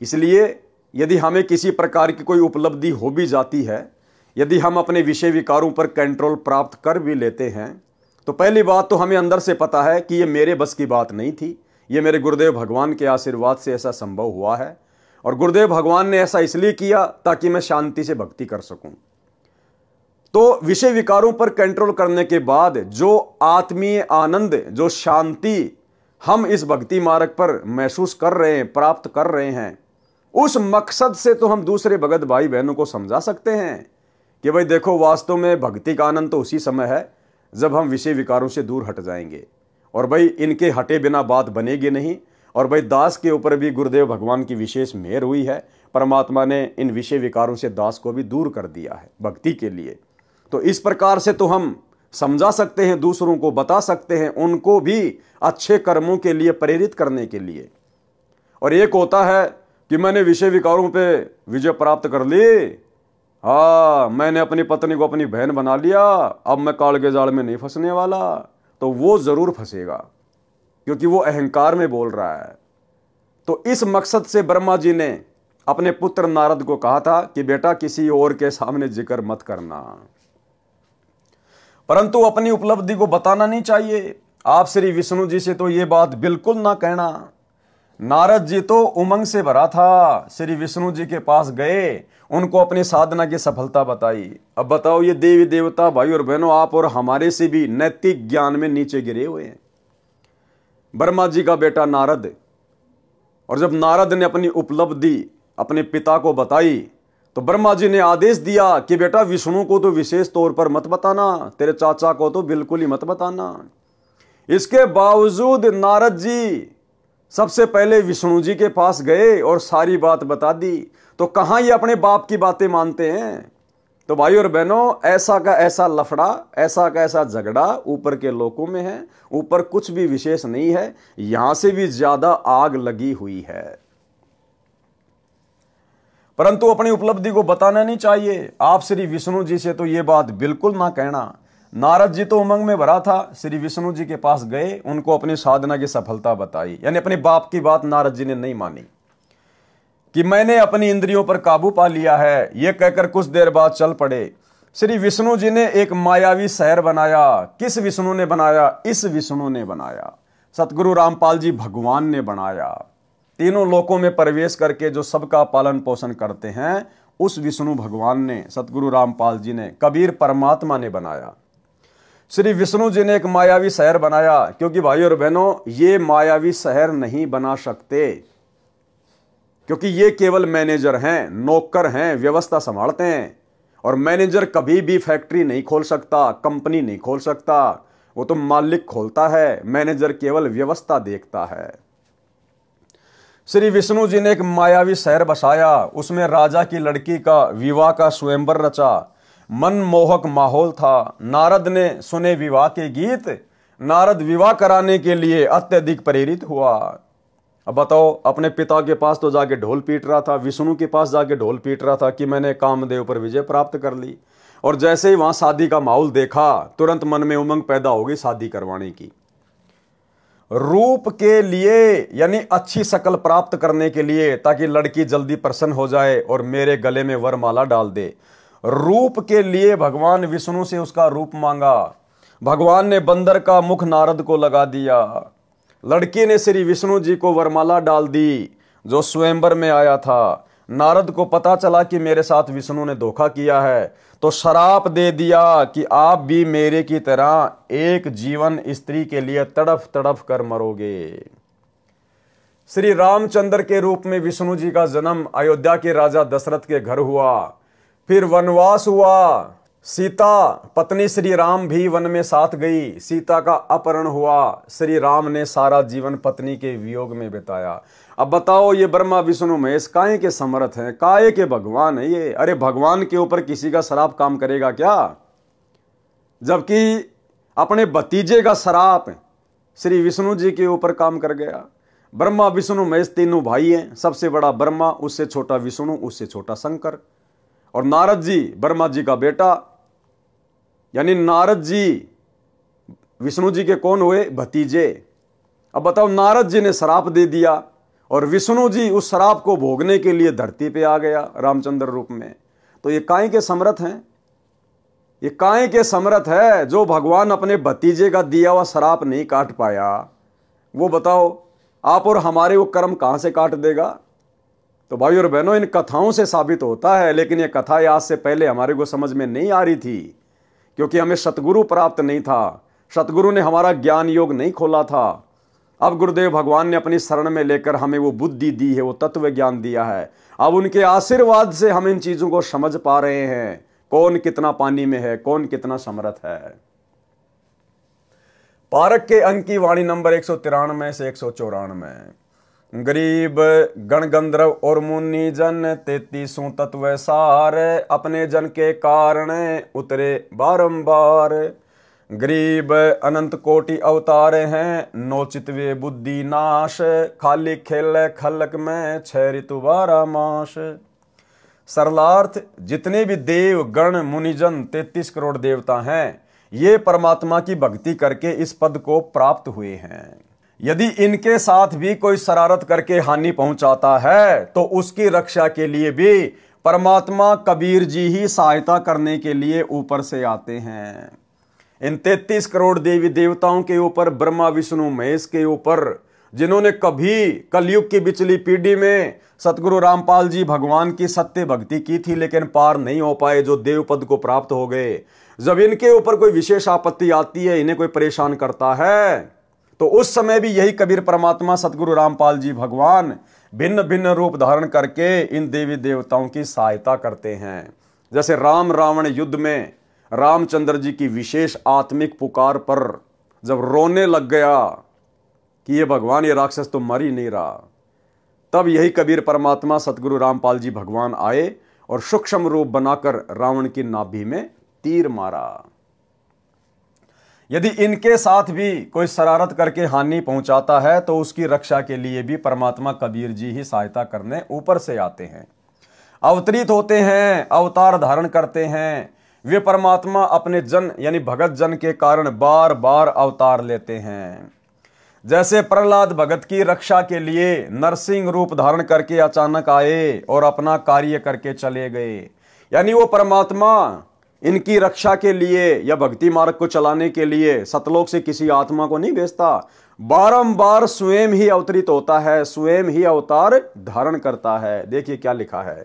इसलिए यदि हमें किसी प्रकार की कोई उपलब्धि हो भी जाती है, यदि हम अपने विषय विकारों पर कंट्रोल प्राप्त कर भी लेते हैं, तो पहली बात तो हमें अंदर से पता है कि ये मेरे बस की बात नहीं थी, ये मेरे गुरुदेव भगवान के आशीर्वाद से ऐसा संभव हुआ है, और गुरुदेव भगवान ने ऐसा इसलिए किया ताकि मैं शांति से भक्ति कर सकूं। तो विषय विकारों पर कंट्रोल करने के बाद जो आत्मीय आनंद, जो शांति हम इस भक्ति मार्ग पर महसूस कर रहे हैं, प्राप्त कर रहे हैं, उस मकसद से तो हम दूसरे भगत भाई बहनों को समझा सकते हैं कि भाई देखो, वास्तव में भक्ति का आनंद तो उसी समय है जब हम विषय विकारों से दूर हट जाएंगे, और भाई इनके हटे बिना बात बनेगी नहीं। और भाई दास के ऊपर भी गुरुदेव भगवान की विशेष मेहर हुई है, परमात्मा ने इन विषय विकारों से दास को भी दूर कर दिया है भक्ति के लिए। तो इस प्रकार से तो हम समझा सकते हैं, दूसरों को बता सकते हैं, उनको भी अच्छे कर्मों के लिए प्रेरित करने के लिए। और एक होता है कि मैंने विषय विकारों पे विजय प्राप्त कर ली, हाँ मैंने अपनी पत्नी को अपनी बहन बना लिया, अब मैं काल के जाल में नहीं फंसने वाला, तो वो जरूर फंसेगा, क्योंकि वो अहंकार में बोल रहा है। तो इस मकसद से ब्रह्मा जी ने अपने पुत्र नारद को कहा था कि बेटा किसी और के सामने जिक्र मत करना, परंतु अपनी उपलब्धि को बताना नहीं चाहिए। आप श्री विष्णु जी से तो ये बात बिल्कुल ना कहना। नारद जी तो उमंग से भरा था, श्री विष्णु जी के पास गए, उनको अपनी साधना की सफलता बताई। अब बताओ, ये देवी देवता भाई और बहनों आप और हमारे से भी नैतिक ज्ञान में नीचे गिरे हुए हैं। ब्रह्मा जी का बेटा नारद, और जब नारद ने अपनी उपलब्धि अपने पिता को बताई तो ब्रह्मा जी ने आदेश दिया कि बेटा विष्णु को तो विशेष तौर पर मत बताना, तेरे चाचा को तो बिल्कुल ही मत बताना। इसके बावजूद नारद जी सबसे पहले विष्णु जी के पास गए और सारी बात बता दी। तो कहां ये अपने बाप की बातें मानते हैं। तो भाई और बहनों, ऐसा का ऐसा लफड़ा, ऐसा का ऐसा झगड़ा ऊपर के लोकों में है। ऊपर कुछ भी विशेष नहीं है, यहां से भी ज्यादा आग लगी हुई है। परंतु अपनी उपलब्धि को बताना नहीं चाहिए। आप श्री विष्णु जी से तो ये बात बिल्कुल ना कहना। नारद जी तो उमंग में भरा था, श्री विष्णु जी के पास गए, उनको अपनी साधना की सफलता बताई। यानी अपने बाप की बात नारद जी ने नहीं मानी कि मैंने अपनी इंद्रियों पर काबू पा लिया है। यह कहकर कुछ देर बाद चल पड़े। श्री विष्णु जी ने एक मायावी शहर बनाया। किस विष्णु ने बनाया? इस विष्णु ने बनाया, सतगुरु रामपाल जी भगवान ने बनाया। तीनों लोकों में प्रवेश करके जो सबका पालन पोषण करते हैं, उस विष्णु भगवान ने, सतगुरु रामपाल जी ने, कबीर परमात्मा ने बनाया। श्री विष्णु जी ने एक मायावी शहर बनाया, क्योंकि भाई और बहनों ये मायावी शहर नहीं बना सकते, क्योंकि ये केवल मैनेजर हैं, नौकर हैं, व्यवस्था संभालते हैं। और मैनेजर कभी भी फैक्ट्री नहीं खोल सकता, कंपनी नहीं खोल सकता, वो तो मालिक खोलता है, मैनेजर केवल व्यवस्था देखता है। श्री विष्णु जी ने एक मायावी शहर बसाया, उसमें राजा की लड़की का विवाह का स्वयंवर रचा। मनमोहक माहौल था। नारद ने सुने विवाह के गीत। नारद विवाह कराने के लिए अत्यधिक प्रेरित हुआ। अब बताओ, अपने पिता के पास तो जाके ढोल पीट रहा था, विष्णु के पास जाके ढोल पीट रहा था कि मैंने कामदेव पर विजय प्राप्त कर ली। और जैसे ही वहां शादी का माहौल देखा, तुरंत मन में उमंग पैदा हो गई शादी करवाने की। रूप के लिए, यानी अच्छी शक्ल प्राप्त करने के लिए, ताकि लड़की जल्दी प्रसन्न हो जाए और मेरे गले में वरमाला डाल दे। रूप के लिए भगवान विष्णु से उसका रूप मांगा। भगवान ने बंदर का मुख नारद को लगा दिया। लड़की ने श्री विष्णु जी को वरमाला डाल दी जो स्वयंवर में आया था। नारद को पता चला कि मेरे साथ विष्णु ने धोखा किया है, तो श्राप दे दिया कि आप भी मेरे की तरह एक जीवन स्त्री के लिए तड़फ तड़फ कर मरोगे। श्री रामचंद्र के रूप में विष्णु जी का जन्म अयोध्या के राजा दशरथ के घर हुआ। फिर वनवास हुआ। सीता पत्नी श्री राम भी वन में साथ गई। सीता का अपहरण हुआ। श्री राम ने सारा जीवन पत्नी के वियोग में बिताया। अब बताओ, ये ब्रह्मा विष्णु महेश काहे के समर्थ हैं, काहे के भगवान है ये। अरे भगवान के ऊपर किसी का श्राप काम करेगा क्या? जबकि अपने भतीजे का श्राप श्री विष्णु जी के ऊपर काम कर गया। ब्रह्मा विष्णु महेश तीनों भाई हैं। सबसे बड़ा ब्रह्मा, उससे छोटा विष्णु, उससे छोटा शंकर। और नारद जी ब्रह्मा जी का बेटा, यानी नारद जी विष्णु जी के कौन हुए? भतीजे। अब बताओ, नारद जी ने श्राप दे दिया और विष्णु जी उस श्राप को भोगने के लिए धरती पे आ गया रामचंद्र रूप में। तो ये काहे के समर्थ हैं? ये काहे के समर्थ है जो भगवान अपने भतीजे का दिया हुआ श्राप नहीं काट पाया? वो बताओ, आप और हमारे वो कर्म कहां से काट देगा? तो भाई और बहनों, इन कथाओं से साबित होता है, लेकिन ये कथा आज से पहले हमारे को समझ में नहीं आ रही थी, क्योंकि हमें सतगुरु प्राप्त नहीं था। सतगुरु ने हमारा ज्ञान योग नहीं खोला था। अब गुरुदेव भगवान ने अपनी शरण में लेकर हमें वो बुद्धि दी है, वो तत्व ज्ञान दिया है। अब उनके आशीर्वाद से हम इन चीजों को समझ पा रहे हैं, कौन कितना पानी में है, कौन कितना समर्थ है। पारक के अंक की वाणी नंबर 193 से 194। गरीब गण गंधर्व और मुनि जन 33 तत्व सार, अपने जन के कारण उतरे बारंबार। गरीब अनंत कोटि अवतार हैं, नोचित वे बुद्धि नाश, खाली खेल खलक में 6 ऋतु 12 मास। सरलार्थ, जितने भी देव गण मुनिजन 33 करोड़ देवता हैं, ये परमात्मा की भक्ति करके इस पद को प्राप्त हुए हैं। यदि इनके साथ भी कोई शरारत करके हानि पहुंचाता है, तो उसकी रक्षा के लिए भी परमात्मा कबीर जी ही सहायता करने के लिए ऊपर से आते हैं। इन 33 करोड़ देवी देवताओं के ऊपर, ब्रह्मा विष्णु महेश के ऊपर जिन्होंने कभी कलयुग की बिचली पीढ़ी में सतगुरु रामपाल जी भगवान की सत्य भक्ति की थी लेकिन पार नहीं हो पाए, जो देव पद को प्राप्त हो गए, जब इनके ऊपर कोई विशेष आपत्ति आती है, इन्हें कोई परेशान करता है, तो उस समय भी यही कबीर परमात्मा सतगुरु रामपाल जी भगवान भिन्न भिन्न रूप धारण करके इन देवी देवताओं की सहायता करते हैं। जैसे राम रावण युद्ध में रामचंद्र जी की विशेष आत्मिक पुकार पर जब रोने लग गया कि ये भगवान, ये राक्षस तो मर ही नहीं रहा, तब यही कबीर परमात्मा सतगुरु रामपाल जी भगवान आए और सूक्ष्म रूप बनाकर रावण की नाभि में तीर मारा। यदि इनके साथ भी कोई शरारत करके हानि पहुंचाता है तो उसकी रक्षा के लिए भी परमात्मा कबीर जी ही सहायता करने ऊपर से आते हैं, अवतरित होते हैं, अवतार धारण करते हैं। वे परमात्मा अपने जन यानी भगत जन के कारण बार बार अवतार लेते हैं। जैसे प्रहलाद भगत की रक्षा के लिए नरसिंह रूप धारण करके अचानक आए और अपना कार्य करके चले गए, यानी वो परमात्मा इनकी रक्षा के लिए या भक्ति मार्ग को चलाने के लिए सतलोक से किसी आत्मा को नहीं भेजता, बारंबार स्वयं ही अवतरित होता है, स्वयं ही अवतार धारण करता है। देखिए क्या लिखा है,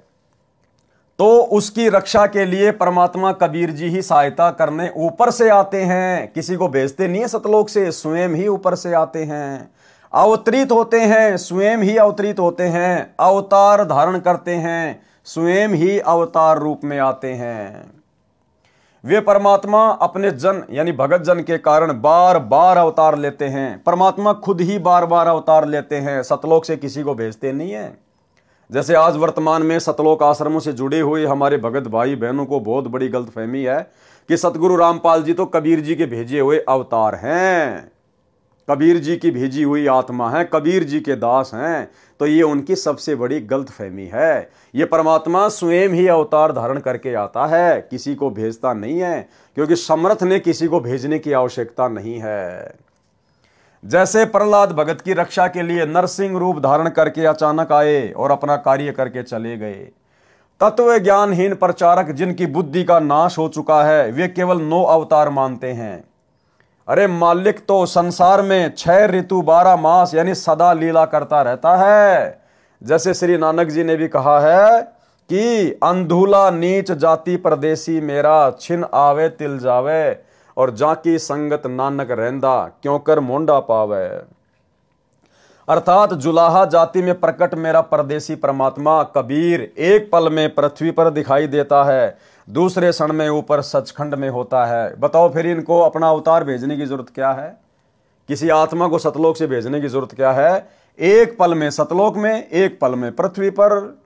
तो उसकी रक्षा के लिए परमात्मा कबीर जी ही सहायता करने ऊपर से आते हैं, किसी को भेजते नहीं है सतलोक से, स्वयं ही ऊपर से आते हैं, अवतरित होते हैं, स्वयं ही अवतरित होते हैं, अवतार धारण करते हैं, स्वयं ही अवतार रूप में आते हैं। वे परमात्मा अपने जन यानी भगत जन के कारण बार बार अवतार लेते हैं। परमात्मा खुद ही बार बार अवतार लेते हैं, सतलोक से किसी को भेजते नहीं है। जैसे आज वर्तमान में सतलोक आश्रमों से जुड़े हुए हमारे भगत भाई बहनों को बहुत बड़ी गलतफहमी है कि सतगुरु रामपाल जी तो कबीर जी के भेजे हुए अवतार हैं, कबीर जी की भेजी हुई आत्मा है, कबीर जी के दास हैं। तो ये उनकी सबसे बड़ी गलतफहमी है। ये परमात्मा स्वयं ही अवतार धारण करके आता है, किसी को भेजता नहीं है, क्योंकि समर्थ ने किसी को भेजने की आवश्यकता नहीं है। जैसे प्रहलाद भगत की रक्षा के लिए नरसिंह रूप धारण करके अचानक आए और अपना कार्य करके चले गए। तत्व ज्ञानहीन प्रचारक जिनकी बुद्धि का नाश हो चुका है, वे केवल 9 अवतार मानते हैं। अरे मालिक तो संसार में 6 ऋतु 12 मास यानी सदा लीला करता रहता है। जैसे श्री नानक जी ने भी कहा है कि अंधुला नीच जाति परदेसी मेरा, छिन आवे तिल जावे और जाकी संगत नानक रहंदा क्यों कर मोंडा पावे। अर्थात जुलाहा जाति में प्रकट मेरा परदेसी परमात्मा कबीर एक पल में पृथ्वी पर दिखाई देता है, दूसरे क्षण में ऊपर सचखंड में होता है। बताओ फिर इनको अपना अवतार भेजने की जरूरत क्या है, किसी आत्मा को सतलोक से भेजने की जरूरत क्या है। एक पल में सतलोक में, एक पल में पृथ्वी पर।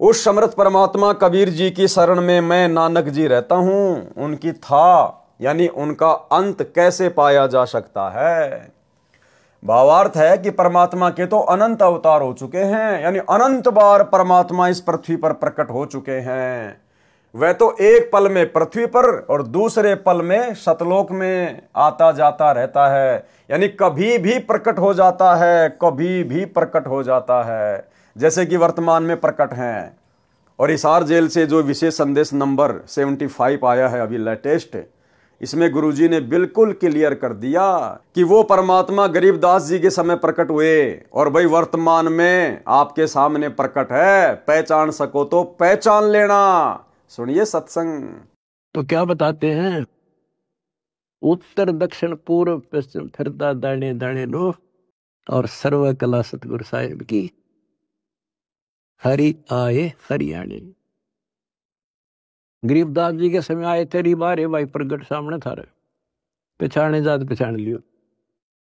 उस समर्थ परमात्मा कबीर जी की शरण में मैं नानक जी रहता हूं। उनकी था यानी उनका अंत कैसे पाया जा सकता है। भावार्थ है कि परमात्मा के तो अनंत अवतार हो चुके हैं, यानी अनंत बार परमात्मा इस पृथ्वी पर प्रकट हो चुके हैं। वह तो एक पल में पृथ्वी पर और दूसरे पल में सतलोक में आता जाता रहता है, यानी कभी भी प्रकट हो जाता है, कभी भी प्रकट हो जाता है, जैसे कि वर्तमान में प्रकट हैं। और हिसार जेल से जो विशेष संदेश नंबर 75 आया है अभी लेटेस्ट, इसमें गुरुजी ने बिल्कुल क्लियर कर दिया कि वो परमात्मा गरीबदास जी के समय प्रकट हुए और भाई वर्तमान में आपके सामने प्रकट है। पहचान सको तो पहचान लेना। सुनिए सत्संग। तो क्या बताते हैं, उत्तर दक्षिण पूर्व पश्चिम फिरता दाने दाने नो, और सर्व कला सतगुरु साहिब की हरि आए हरियाणे। गरीबदास जी के समय आए तेरी बारे भाई प्रगट सामने थारे, पहचाने जात पहचान लियो।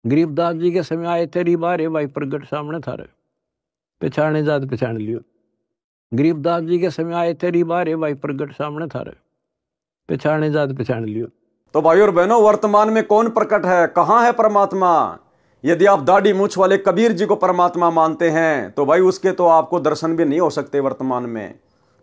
गरीबदास जी के समय आए तेरी बारे भाई प्रगट सामने थारे, पहचाने जात पहचान लियो। गरीबदास जी के समय आए तेरी बारे भाई प्रगट सामने थारे, पहचाने जात पहचान लियो। तो भाई और बहनों, वर्तमान में कौन प्रकट है, कहां है परमात्मा? यदि आप दाढ़ी मूछ वाले कबीर जी को परमात्मा मानते हैं तो भाई उसके तो आपको दर्शन भी नहीं हो सकते वर्तमान में।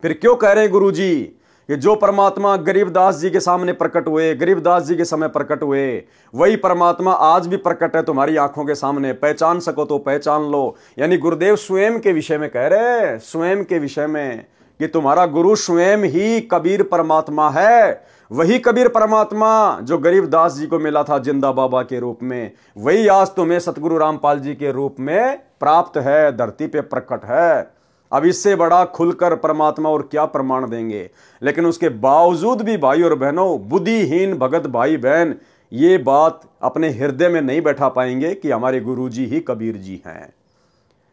फिर क्यों कह रहे हैं गुरु जी कि जो परमात्मा गरीबदास जी के सामने प्रकट हुए, गरीबदास जी के समय प्रकट हुए, वही परमात्मा आज भी प्रकट है तुम्हारी आंखों के सामने। पहचान सको तो पहचान लो। यानी गुरुदेव स्वयं के विषय में कह रहे हैं, स्वयं के विषय में, कि तुम्हारा गुरु स्वयं ही कबीर परमात्मा है। वही कबीर परमात्मा जो गरीबदास जी को मिला था जिंदा बाबा के रूप में, वही आज तुम्हें सतगुरु रामपाल जी के रूप में प्राप्त है, धरती पे प्रकट है। अब इससे बड़ा खुलकर परमात्मा और क्या प्रमाण देंगे। लेकिन उसके बावजूद भी भाई और बहनों, बुद्धिहीन भगत भाई बहन ये बात अपने हृदय में नहीं बैठा पाएंगे कि हमारे गुरुजी ही कबीर जी हैं।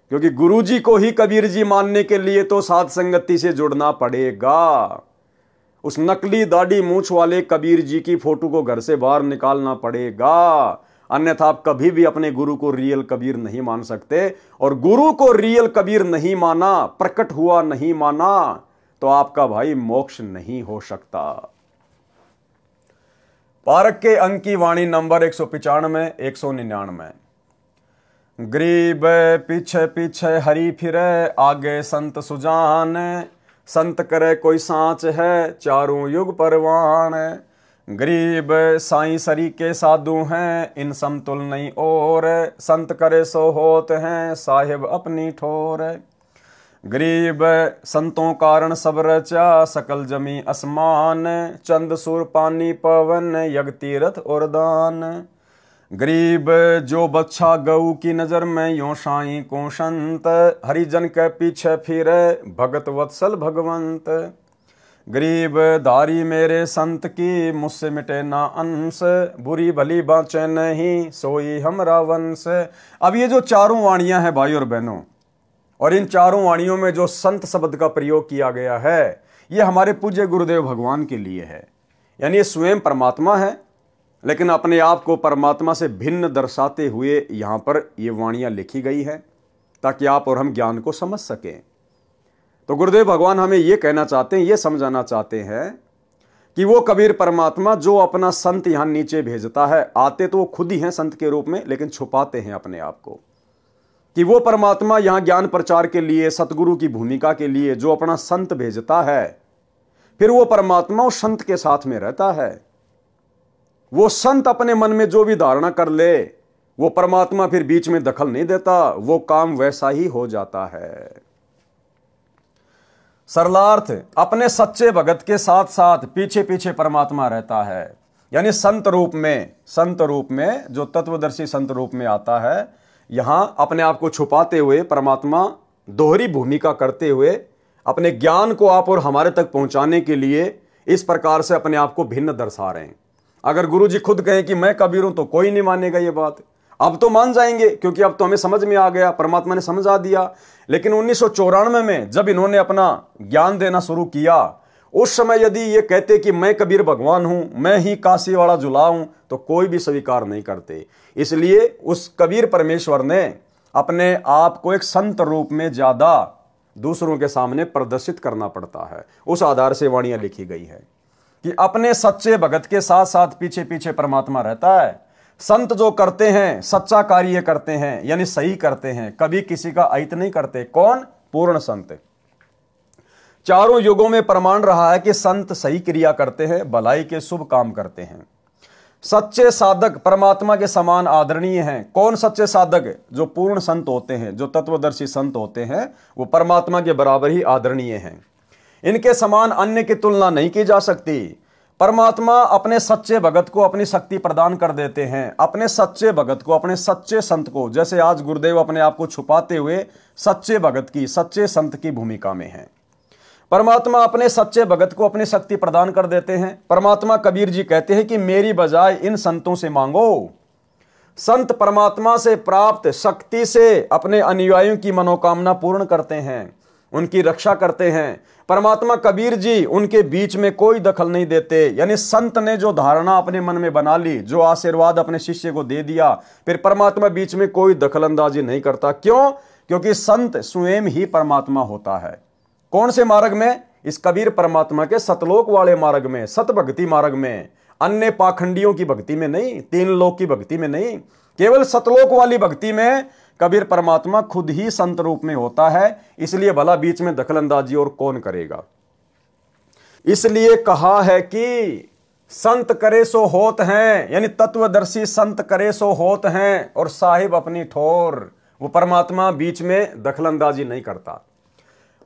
क्योंकि गुरुजी को ही कबीर जी मानने के लिए तो साध संगति से जुड़ना पड़ेगा। उस नकली दाढ़ी मूंछ वाले कबीर जी की फोटो को घर से बाहर निकालना पड़ेगा, अन्यथा आप कभी भी अपने गुरु को रियल कबीर नहीं मान सकते। और गुरु को रियल कबीर नहीं माना, प्रकट हुआ नहीं माना, तो आपका भाई मोक्ष नहीं हो सकता। पारक के अंक की वाणी नंबर 195 199। गरीब पीछे पीछे हरि फिरे, आगे संत सुजान, संत करे कोई सांच है, चारों युग परवान। गरीब साईं सरी के साधु हैं, इन समतुल नहीं और, संत करे सो होत हैं, साहिब अपनी ठोर। गरीब संतों कारण सब रचा, सकल जमी आसमान, चंद सुर पानी पवन, यज्ञ तीरथ और दान। गरीब जो बच्चा गऊ की नजर में, यो साईं को संत, हरिजन के पीछे फिरे, भगत वत्सल भगवंत। गरीब धारी मेरे संत की, मुझसे मिटे ना अंश, बुरी भली बाँचे नहीं, सोई हमरा वंश। अब ये जो चारों वाणियां हैं भाई और बहनों, और इन चारों वाणियों में जो संत शब्द का प्रयोग किया गया है, ये हमारे पूज्य गुरुदेव भगवान के लिए है। यानी ये स्वयं परमात्मा है, लेकिन अपने आप को परमात्मा से भिन्न दर्शाते हुए यहां पर ये वाणियां लिखी गई है, ताकि आप और हम ज्ञान को समझ सकें। तो गुरुदेव भगवान हमें ये कहना चाहते हैं, ये समझाना चाहते हैं कि वो कबीर परमात्मा जो अपना संत यहां नीचे भेजता है, आते तो वो खुद ही हैं संत के रूप में, लेकिन छुपाते हैं अपने आप को, कि वो परमात्मा यहां ज्ञान प्रचार के लिए, सतगुरु की भूमिका के लिए जो अपना संत भेजता है, फिर वो परमात्मा उस संत के साथ में रहता है। वो संत अपने मन में जो भी धारणा कर ले, वो परमात्मा फिर बीच में दखल नहीं देता, वो काम वैसा ही हो जाता है। सरलार्थ, अपने सच्चे भगत के साथ साथ पीछे पीछे परमात्मा रहता है। यानी संत रूप में जो तत्वदर्शी संत रूप में आता है, यहां अपने आप को छुपाते हुए परमात्मा दोहरी भूमिका करते हुए अपने ज्ञान को आप और हमारे तक पहुंचाने के लिए इस प्रकार से अपने आप को भिन्न दर्शा रहे हैं। अगर गुरु जी खुद कहें कि मैं कबीर हूं, तो कोई नहीं मानेगा ये बात। अब तो मान जाएंगे, क्योंकि अब तो हमें समझ में आ गया, परमात्मा ने समझा दिया। लेकिन 1994 में जब इन्होंने अपना ज्ञान देना शुरू किया, उस समय यदि ये कहते कि मैं कबीर भगवान हूं, मैं ही काशी वाला जुला हूं, तो कोई भी स्वीकार नहीं करते। इसलिए उस कबीर परमेश्वर ने अपने आप को एक संत रूप में ज्यादा दूसरों के सामने प्रदर्शित करना पड़ता है। उस आधार से वाणियां लिखी गई है कि अपने सच्चे भगत के साथ साथ पीछे पीछे परमात्मा रहता है। संत जो करते हैं, सच्चा कार्य करते हैं, यानी सही करते हैं, कभी किसी का अहित नहीं करते। कौन? पूर्ण संत। चारों युगों में प्रमाण रहा है कि संत सही क्रिया करते हैं, भलाई के शुभ काम करते हैं। सच्चे साधक परमात्मा के समान आदरणीय हैं। कौन सच्चे साधक? जो पूर्ण संत होते हैं, जो तत्वदर्शी संत होते हैं, वो परमात्मा के बराबर ही आदरणीय हैं। इनके समान अन्य की तुलना नहीं की जा सकती। परमात्मा अपने सच्चे भगत को अपनी शक्ति प्रदान कर देते हैं, अपने सच्चे भगत को, अपने सच्चे संत को। जैसे आज गुरुदेव अपने आप को छुपाते हुए सच्चे भगत की, सच्चे संत की भूमिका में हैं। परमात्मा अपने सच्चे भगत को अपनी शक्ति प्रदान कर देते हैं। परमात्मा कबीर जी कहते हैं कि मेरी बजाय इन संतों से मांगो। संत परमात्मा से प्राप्त शक्ति से अपने अनुयायियों की मनोकामना पूर्ण करते हैं, उनकी रक्षा करते हैं। परमात्मा कबीर जी उनके बीच में कोई दखल नहीं देते। यानी संत ने जो धारणा अपने मन में बना ली, जो आशीर्वाद अपने शिष्य को दे दिया, फिर परमात्मा बीच में कोई दखलंदाजी नहीं करता। क्यों? क्योंकि संत स्वयं ही परमात्मा होता है। कौन से मार्ग में? इस कबीर परमात्मा के सतलोक वाले मार्ग में, सत भक्ति मार्ग में, अन्य पाखंडियों की भक्ति में नहीं, तीन लोक की भक्ति में नहीं, केवल सतलोक वाली भक्ति में कबीर परमात्मा खुद ही संत रूप में होता है। इसलिए भला बीच में दखलंदाजी और कौन करेगा। इसलिए कहा है कि संत करे सो होत हैं, यानी तत्वदर्शी संत करे सो होत हैं, और साहिब अपनी ठोर। वो परमात्मा बीच में दखलंदाजी नहीं करता।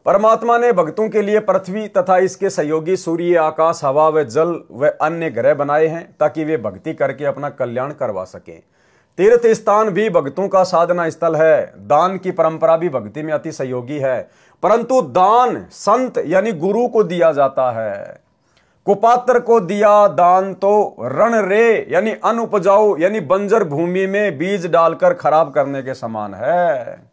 परमात्मा ने भक्तों के लिए पृथ्वी तथा इसके सहयोगी सूर्य, आकाश, हवा व जल व अन्य ग्रह बनाए हैं ताकि वे भक्ति करके अपना कल्याण करवा सकें। तीर्थ स्थान भी भक्तों का साधना स्थल है। दान की परंपरा भी भक्ति में अति सहयोगी है, परंतु दान संत यानी गुरु को दिया जाता है। कुपात्र को दिया दान तो रण रे यानी अनुपजाऊ यानी बंजर भूमि में बीज डालकर खराब करने के समान है।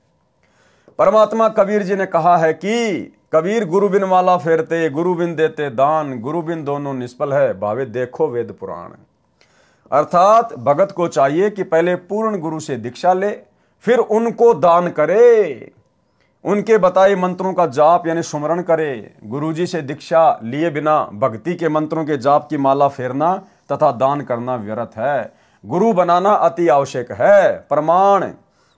परमात्मा कबीर जी ने कहा है कि कबीर गुरु बिन माला फेरते, गुरु बिन देते दान, गुरु बिन दोनों निष्फल है, भावे देखो वेद पुराण। अर्थात भगत को चाहिए कि पहले पूर्ण गुरु से दीक्षा ले, फिर उनको दान करे, उनके बताए मंत्रों का जाप यानी सुमरण करे। गुरुजी से दीक्षा लिए बिना भक्ति के मंत्रों के जाप की माला फेरना तथा दान करना व्यर्थ है। गुरु बनाना अति आवश्यक है। प्रमाण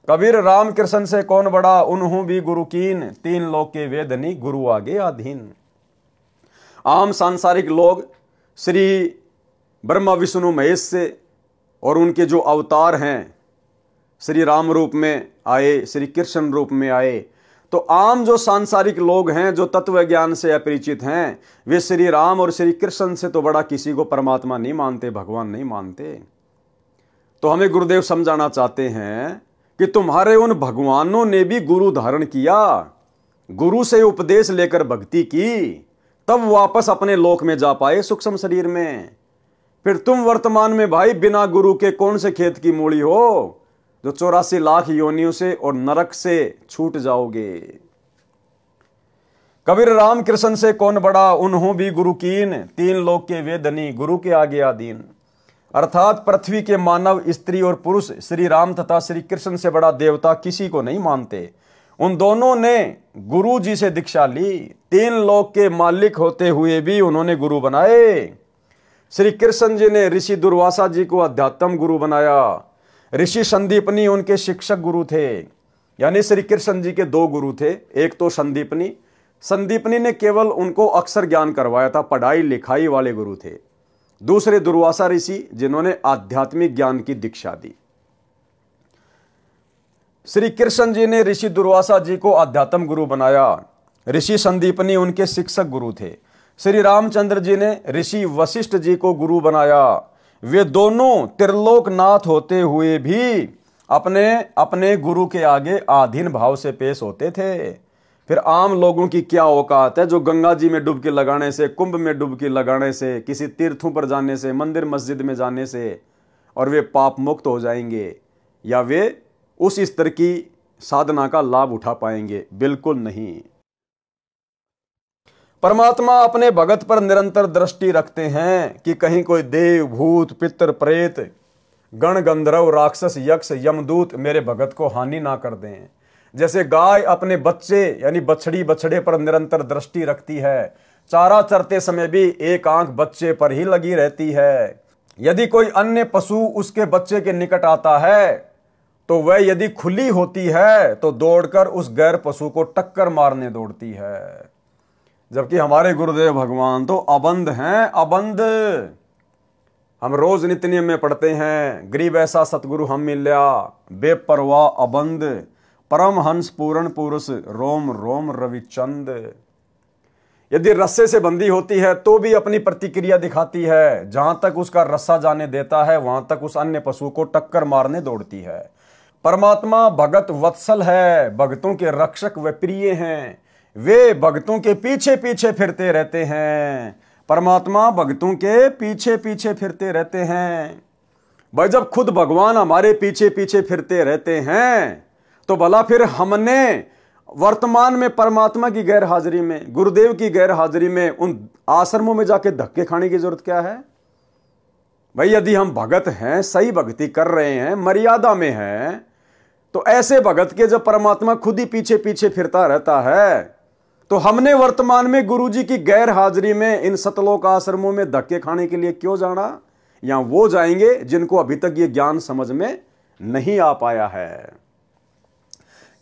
कबीर राम कृष्ण से कौन बड़ा, उन्हों भी गुरु कीन, तीन लोक के वेदनी गुरु आगे अधीन। आम सांसारिक लोग श्री ब्रह्मा विष्णु महेश से और उनके जो अवतार हैं, श्री राम रूप में आए, श्री कृष्ण रूप में आए, तो आम जो सांसारिक लोग हैं जो तत्व ज्ञान से अपरिचित हैं, वे श्री राम और श्री कृष्ण से तो बड़ा किसी को परमात्मा नहीं मानते, भगवान नहीं मानते। तो हमें गुरुदेव समझाना चाहते हैं कि तुम्हारे उन भगवानों ने भी गुरु धारण किया, गुरु से उपदेश लेकर भक्ति की, तब वापस अपने लोक में जा पाए सूक्ष्म शरीर में। फिर तुम वर्तमान में भाई बिना गुरु के कौन से खेत की मूली हो जो 84 लाख योनियों से और नरक से छूट जाओगे। कबीर राम कृष्ण से कौन बड़ा, उन्हों भी गुरु कीन, तीन लोक के वेदनी गुरु के आगे आधीन। अर्थात पृथ्वी के मानव, स्त्री और पुरुष श्री राम तथा श्री कृष्ण से बड़ा देवता किसी को नहीं मानते। उन दोनों ने गुरु जी से दीक्षा ली, तीन लोक के मालिक होते हुए भी उन्होंने गुरु बनाए। श्री कृष्ण जी ने ऋषि दुर्वासा जी को अध्यात्म गुरु बनाया। ऋषि संदीपनी उनके शिक्षक गुरु थे, यानी श्री कृष्ण जी के दो गुरु थे। एक तो संदीपनी ने केवल उनको अक्षर ज्ञान करवाया था, पढ़ाई लिखाई वाले गुरु थे। दूसरे दुर्वासा ऋषि जिन्होंने आध्यात्मिक ज्ञान की दीक्षा दी। श्री कृष्ण जी ने ऋषि दुर्वासा जी को आध्यात्म गुरु बनाया। ऋषि संदीपनी उनके शिक्षक गुरु थे। श्री रामचंद्र जी ने ऋषि वशिष्ठ जी को गुरु बनाया। वे दोनों त्रिलोकनाथ होते हुए भी अपने अपने गुरु के आगे आधीन भाव से पेश होते थे। फिर आम लोगों की क्या औकात है जो गंगा जी में डुबकी लगाने से, कुंभ में डुबकी लगाने से, किसी तीर्थों पर जाने से, मंदिर मस्जिद में जाने से और वे पाप मुक्त हो जाएंगे या वे उस स्तर की साधना का लाभ उठा पाएंगे? बिल्कुल नहीं। परमात्मा अपने भगत पर निरंतर दृष्टि रखते हैं कि कहीं कोई देव, भूत, पितर, प्रेत, गण, गंधर्व, राक्षस, यक्ष, यमदूत मेरे भगत को हानि ना कर दें। जैसे गाय अपने बच्चे यानी बछड़े पर निरंतर दृष्टि रखती है, चारा चरते समय भी एक आंख बच्चे पर ही लगी रहती है। यदि कोई अन्य पशु उसके बच्चे के निकट आता है तो वह यदि खुली होती है तो दौड़कर उस गैर पशु को टक्कर मारने दौड़ती है। जबकि हमारे गुरुदेव भगवान तो अबंध हैं, अबंध। हम रोज नित्य नियम में पढ़ते हैं, गरीब ऐसा सतगुरु हम मिल्या, बेपरवाह अबंध, परम हंस पूर्ण पुरुष, रोम रोम रविचंद। यदि रस्से से बंधी होती है तो भी अपनी प्रतिक्रिया दिखाती है, जहां तक उसका रस्सा जाने देता है वहां तक उस अन्य पशु को टक्कर मारने दौड़ती है। परमात्मा भगत वत्सल है, भक्तों के रक्षक व प्रिय हैं। वे भक्तों के पीछे पीछे फिरते रहते हैं। परमात्मा भक्तों के पीछे पीछे फिरते रहते हैं। भाई जब खुद भगवान हमारे पीछे पीछे फिरते रहते हैं तो भला फिर हमने वर्तमान में परमात्मा की गैर हाजिरी में, गुरुदेव की गैर हाजिरी में उन आश्रमों में जाके धक्के खाने की जरूरत क्या है? भाई यदि हम भगत हैं, सही भक्ति कर रहे हैं, मर्यादा में हैं, तो ऐसे भगत के जब परमात्मा खुद ही पीछे पीछे फिरता रहता है तो हमने वर्तमान में गुरुजी की गैर हाजिरी में इन सतलोक आश्रमों में धक्के खाने के लिए क्यों जाना? या वो जाएंगे जिनको अभी तक ये ज्ञान समझ में नहीं आ पाया है।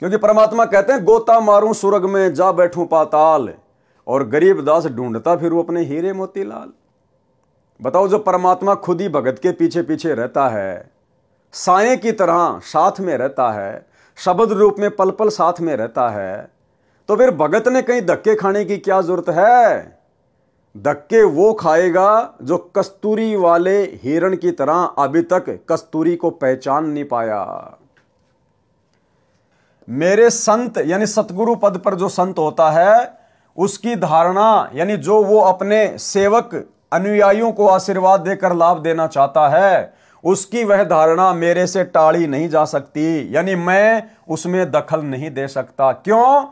क्योंकि परमात्मा कहते हैं गोता मारूं सुरग में जा बैठूं पाताल, और गरीब दास ढूंढता फिरूं अपने हीरे मोतीलाल। बताओ, जो परमात्मा खुद ही भगत के पीछे पीछे रहता है, साए की तरह साथ में रहता है, शब्द रूप में पल पल साथ में रहता है, तो फिर भगत ने कहीं धक्के खाने की क्या जरूरत है? धक्के वो खाएगा जो कस्तूरी वाले हिरण की तरह अभी तक कस्तूरी को पहचान नहीं पाया। मेरे संत यानी सतगुरु पद पर जो संत होता है उसकी धारणा यानी जो वो अपने सेवक अनुयायियों को आशीर्वाद देकर लाभ देना चाहता है, उसकी वह धारणा मेरे से टाली नहीं जा सकती, यानी मैं उसमें दखल नहीं दे सकता। क्यों?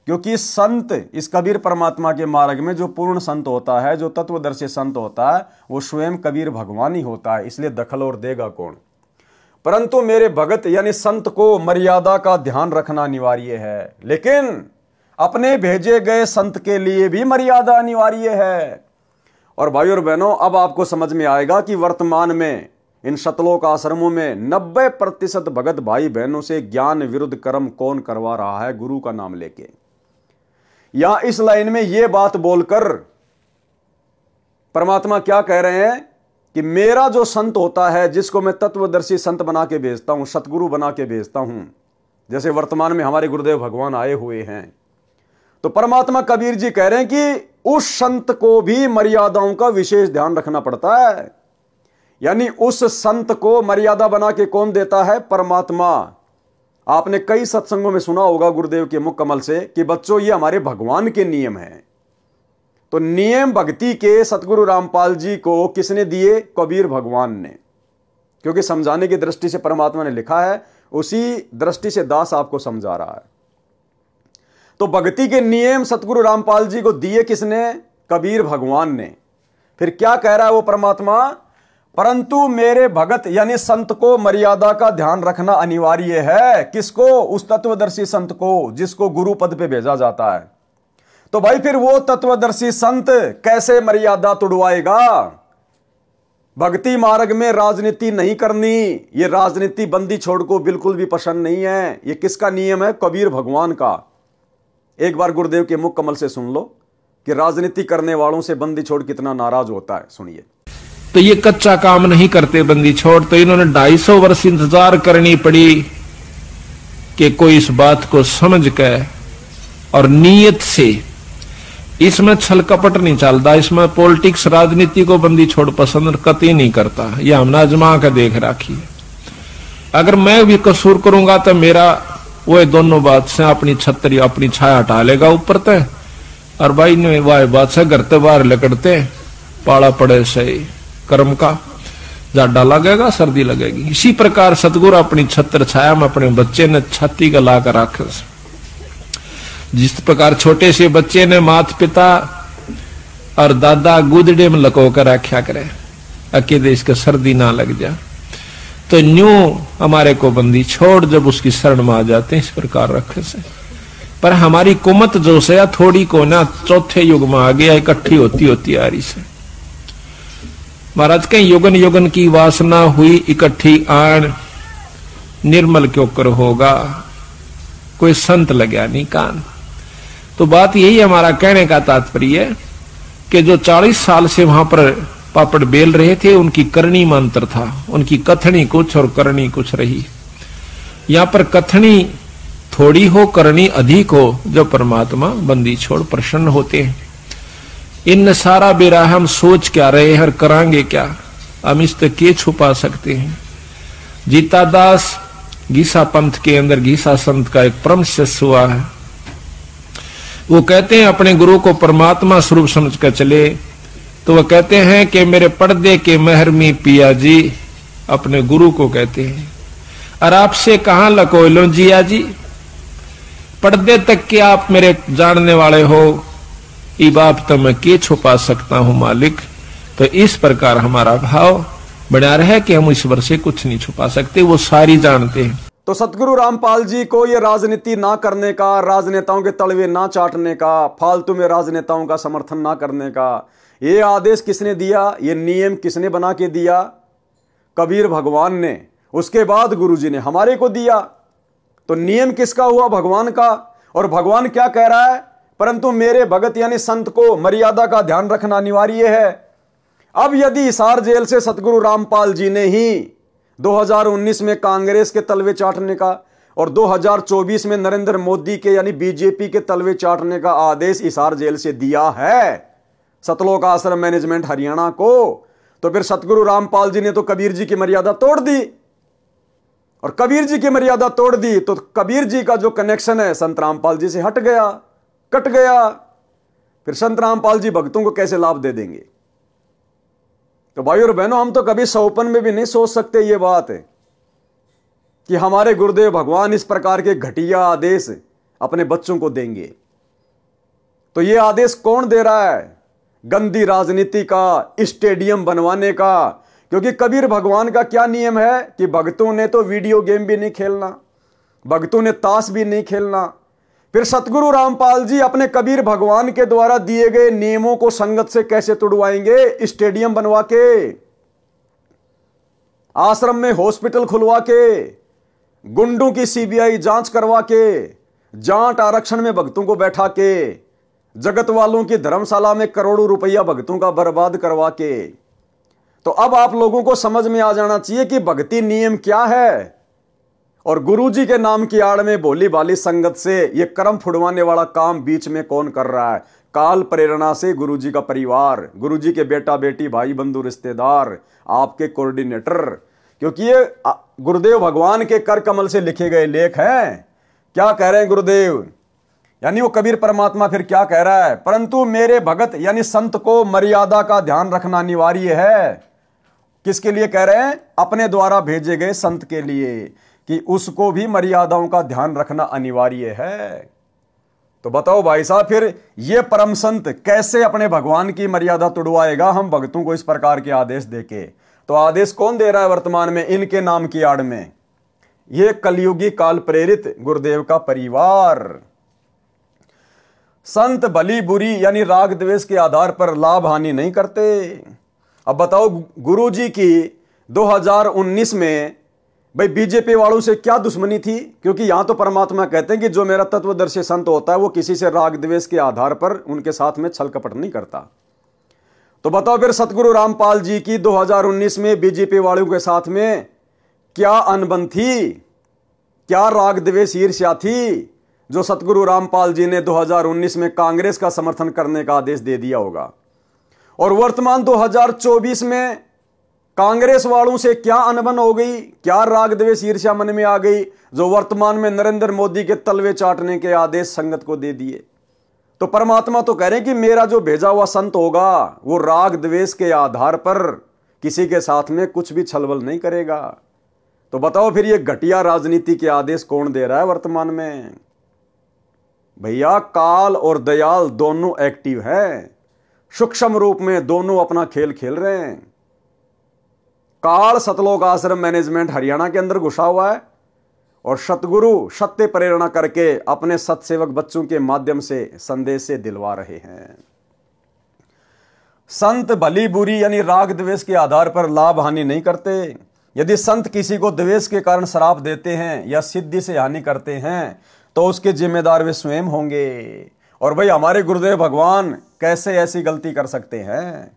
क्योंकि संत इस कबीर परमात्मा के मार्ग में जो पूर्ण संत होता है, जो तत्वदर्शी संत होता है, वो स्वयं कबीर भगवान ही होता है, इसलिए दखल और देगा कौन? परंतु मेरे भगत यानी संत को मर्यादा का ध्यान रखना अनिवार्य है, लेकिन अपने भेजे गए संत के लिए भी मर्यादा अनिवार्य है। और भाइयों और बहनों, अब आपको समझ में आएगा कि वर्तमान में इन शतलोक आश्रमों में 90% भगत भाई बहनों से ज्ञान विरुद्ध कर्म कौन करवा रहा है? गुरु का नाम लेके, या इस लाइन में यह बात बोलकर परमात्मा क्या कह रहे हैं कि मेरा जो संत होता है, जिसको मैं तत्वदर्शी संत बना के भेजता हूं, सतगुरु बना के भेजता हूं, जैसे वर्तमान में हमारे गुरुदेव भगवान आए हुए हैं, तो परमात्मा कबीर जी कह रहे हैं कि उस संत को भी मर्यादाओं का विशेष ध्यान रखना पड़ता है। यानी उस संत को मर्यादा बना के कौन देता है? परमात्मा। आपने कई सत्संगों में सुना होगा गुरुदेव के मुख कमल से कि बच्चों ये हमारे भगवान के नियम हैं। तो नियम भक्ति के सतगुरु रामपाल जी को किसने दिए? कबीर भगवान ने, क्योंकि समझाने की दृष्टि से परमात्मा ने लिखा है, उसी दृष्टि से दास आपको समझा रहा है। तो भक्ति के नियम सतगुरु रामपाल जी को दिए किसने? कबीर भगवान ने। फिर क्या कह रहा है वो परमात्मा? परंतु मेरे भगत यानी संत को मर्यादा का ध्यान रखना अनिवार्य है। किसको? उस तत्वदर्शी संत को, जिसको गुरु पद पे भेजा जाता है। तो भाई फिर वो तत्वदर्शी संत कैसे मर्यादा तुड़वाएगा? भक्ति मार्ग में राजनीति नहीं करनी, ये राजनीति बंदी छोड़ को बिल्कुल भी पसंद नहीं है। ये किसका नियम है? कबीर भगवान का। एक बार गुरुदेव के मुख कमल से सुन लो कि राजनीति करने वालों से बंदी छोड़ कितना नाराज होता है। सुनिए। तो ये कच्चा काम नहीं करते बंदी छोड़, तो इन्होंने 250 वर्ष इंतजार करनी पड़ी कि कोई इस बात को समझ के और नीयत से, इसमें छल कपट नहीं चलता, इसमें पॉलिटिक्स राजनीति को बंदी छोड़ पसंद कतई नहीं करता। यह हमने आजमा के देख रखी है। अगर मैं भी कसूर करूंगा तो मेरा वो दोनों बात से अपनी छतरी अपनी छाया हटा लेगा ऊपर तय, और भाई ने वह बात से घर ते बाहर लकड़ते पाला पड़े से कर्म का जाडा लगेगा, सर्दी लगेगी। इसी प्रकार सतगुरु अपनी छत्र छाया में अपने बच्चे ने छाती का ला कर रखे। जिस प्रकार छोटे से बच्चे ने माता पिता और दादा गुदड़े में लको कर रखा करे अकेले इसके सर्दी ना लग जा, तो न्यू हमारे को बंदी छोड़ जब उसकी शरण में आ जाते हैं इस प्रकार रखे से। पर हमारी कुमत जो से या थोड़ी को ना चौथे युग में आ गया, इकट्ठी होती होती आ रही से। महाराज के युगन युगन की वासना हुई इकट्ठी आन, निर्मल क्यों कर होगा, कोई संत लग्या नहीं कान। तो बात यही हमारा कहने का तात्पर्य है कि जो 40 साल से वहां पर पापड़ बेल रहे थे, उनकी करनी में अंतर था, उनकी कथनी कुछ और करनी कुछ रही। यहां पर कथनी थोड़ी हो, करनी अधिक हो, जो परमात्मा बंदी छोड़ प्रसन्न होते हैं। इन सारा बेरा हम सोच क्या रहे हैं, करांगे क्या, हम इस तक के छुपा सकते हैं। जीता दास गीसा पंथ के अंदर गीसा संत का एक परम शिष्य हुआ है। वो कहते हैं अपने गुरु को परमात्मा स्वरूप समझ कर चले, तो वह कहते हैं कि मेरे पर्दे के महरमी पिया जी, अपने गुरु को कहते हैं, और आपसे कहां लको लो जिया जी, पर्दे तक के आप मेरे जानने वाले हो, ई बाप तो मैं के छुपा सकता हूं मालिक। तो इस प्रकार हमारा भाव बना रहे कि हम ईश्वर से कुछ नहीं छुपा सकते, वो सारी जानते हैं। तो सतगुरु रामपाल जी को ये राजनीति ना करने का, राजनेताओं के तलवे ना चाटने का, फालतू में राजनेताओं का समर्थन ना करने का, ये आदेश किसने दिया? ये नियम किसने बना के दिया? कबीर भगवान ने। उसके बाद गुरुजी ने हमारे को दिया। तो नियम किसका हुआ? भगवान का। और भगवान क्या कह रहा है? परंतु मेरे भगत यानी संत को मर्यादा का ध्यान रखना अनिवार्य है। अब यदि हिसार जेल से सतगुरु रामपाल जी ने ही 2019 में कांग्रेस के तलवे चाटने का और 2024 में नरेंद्र मोदी के यानी बीजेपी के तलवे चाटने का आदेश हिसार जेल से दिया है सतलोक आश्रम मैनेजमेंट हरियाणा को, तो फिर सतगुरु रामपाल जी ने तो कबीर जी की मर्यादा तोड़ दी, और कबीर जी की मर्यादा तोड़ दी तो कबीर जी का जो कनेक्शन है संत रामपाल जी से हट गया, कट गया। फिर संत रामपाल जी भक्तों को कैसे लाभ दे देंगे? तो भाई और बहनों, हम तो कभी सौपन में भी नहीं सोच सकते ये बात है कि हमारे गुरुदेव भगवान इस प्रकार के घटिया आदेश अपने बच्चों को देंगे। तो ये आदेश कौन दे रहा है? गंदी राजनीति का, स्टेडियम बनवाने का। क्योंकि कबीर भगवान का क्या नियम है कि भक्तों ने तो वीडियो गेम भी नहीं खेलना, भक्तों ने ताश भी नहीं खेलना। फिर सतगुरु रामपाल जी अपने कबीर भगवान के द्वारा दिए गए नियमों को संगत से कैसे तोड़वाएंगे? स्टेडियम बनवा के, आश्रम में हॉस्पिटल खुलवा के, गुंडों की सीबीआई जांच करवा के, जाट आरक्षण में भक्तों को बैठा के, जगत वालों की धर्मशाला में करोड़ों रुपया भक्तों का बर्बाद करवा के। तो अब आप लोगों को समझ में आ जाना चाहिए कि भक्ति नियम क्या है, और गुरुजी के नाम की आड़ में भोली भाली संगत से ये कर्म फुड़वाने वाला काम बीच में कौन कर रहा है? काल प्रेरणा से गुरुजी का परिवार, गुरुजी के बेटा बेटी भाई बंधु रिश्तेदार, आपके कोऑर्डिनेटर। क्योंकि ये गुरुदेव भगवान के कर कमल से लिखे गए लेख हैं। क्या कह रहे हैं गुरुदेव? यानी वो कबीर परमात्मा फिर क्या कह रहा है? परंतु मेरे भगत यानी संत को मर्यादा का ध्यान रखना अनिवार्य है। किसके लिए कह रहे हैं? अपने द्वारा भेजे गए संत के लिए, कि उसको भी मर्यादाओं का ध्यान रखना अनिवार्य है। तो बताओ भाई साहब, फिर ये परम संत कैसे अपने भगवान की मर्यादा तोड़वाएगा हम भक्तों को इस प्रकार के आदेश देके? तो आदेश कौन दे रहा है वर्तमान में इनके नाम की आड़ में? ये कलयुगी काल प्रेरित गुरुदेव का परिवार। संत भली बुरी यानी राग द्वेष के आधार पर लाभ हानि नहीं करते। अब बताओ गुरुजी की 2019 में भाई बीजेपी वालों से क्या दुश्मनी थी? क्योंकि यहां तो परमात्मा कहते हैं कि जो मेरा तत्वदर्शी संत होता है वो किसी से राग द्वेष के आधार पर उनके साथ में छल कपट नहीं करता। तो बताओ फिर सतगुरु रामपाल जी की 2019 में बीजेपी वालों के साथ में क्या अनबन थी? क्या राग द्वेष ईर्ष्या थी जो सतगुरु रामपाल जी ने 2019 में कांग्रेस का समर्थन करने का आदेश दे दिया होगा? और वर्तमान 2024 में कांग्रेस वालों से क्या अनबन हो गई? क्या राग द्वेष ईर्ष्या मन में आ गई जो वर्तमान में नरेंद्र मोदी के तलवे चाटने के आदेश संगत को दे दिए? तो परमात्मा तो कह रहे हैं कि मेरा जो भेजा हुआ संत होगा वो राग द्वेष के आधार पर किसी के साथ में कुछ भी छलबल नहीं करेगा। तो बताओ फिर ये घटिया राजनीति के आदेश कौन दे रहा है वर्तमान में? भैया काल और दयाल दोनों एक्टिव हैं, सूक्ष्म रूप में दोनों अपना खेल खेल रहे हैं। काल सतलोक आश्रम मैनेजमेंट हरियाणा के अंदर घुसा हुआ है और सतगुरु सत्य प्रेरणा करके अपने सत्सेवक बच्चों के माध्यम से संदेश से दिलवा रहे हैं। संत भली बुरी यानी राग द्वेष के आधार पर लाभ हानि नहीं करते। यदि संत किसी को द्वेष के कारण श्राप देते हैं या सिद्धि से हानि करते हैं तो उसके जिम्मेदार वे स्वयं होंगे। और भाई हमारे गुरुदेव भगवान कैसे ऐसी गलती कर सकते हैं?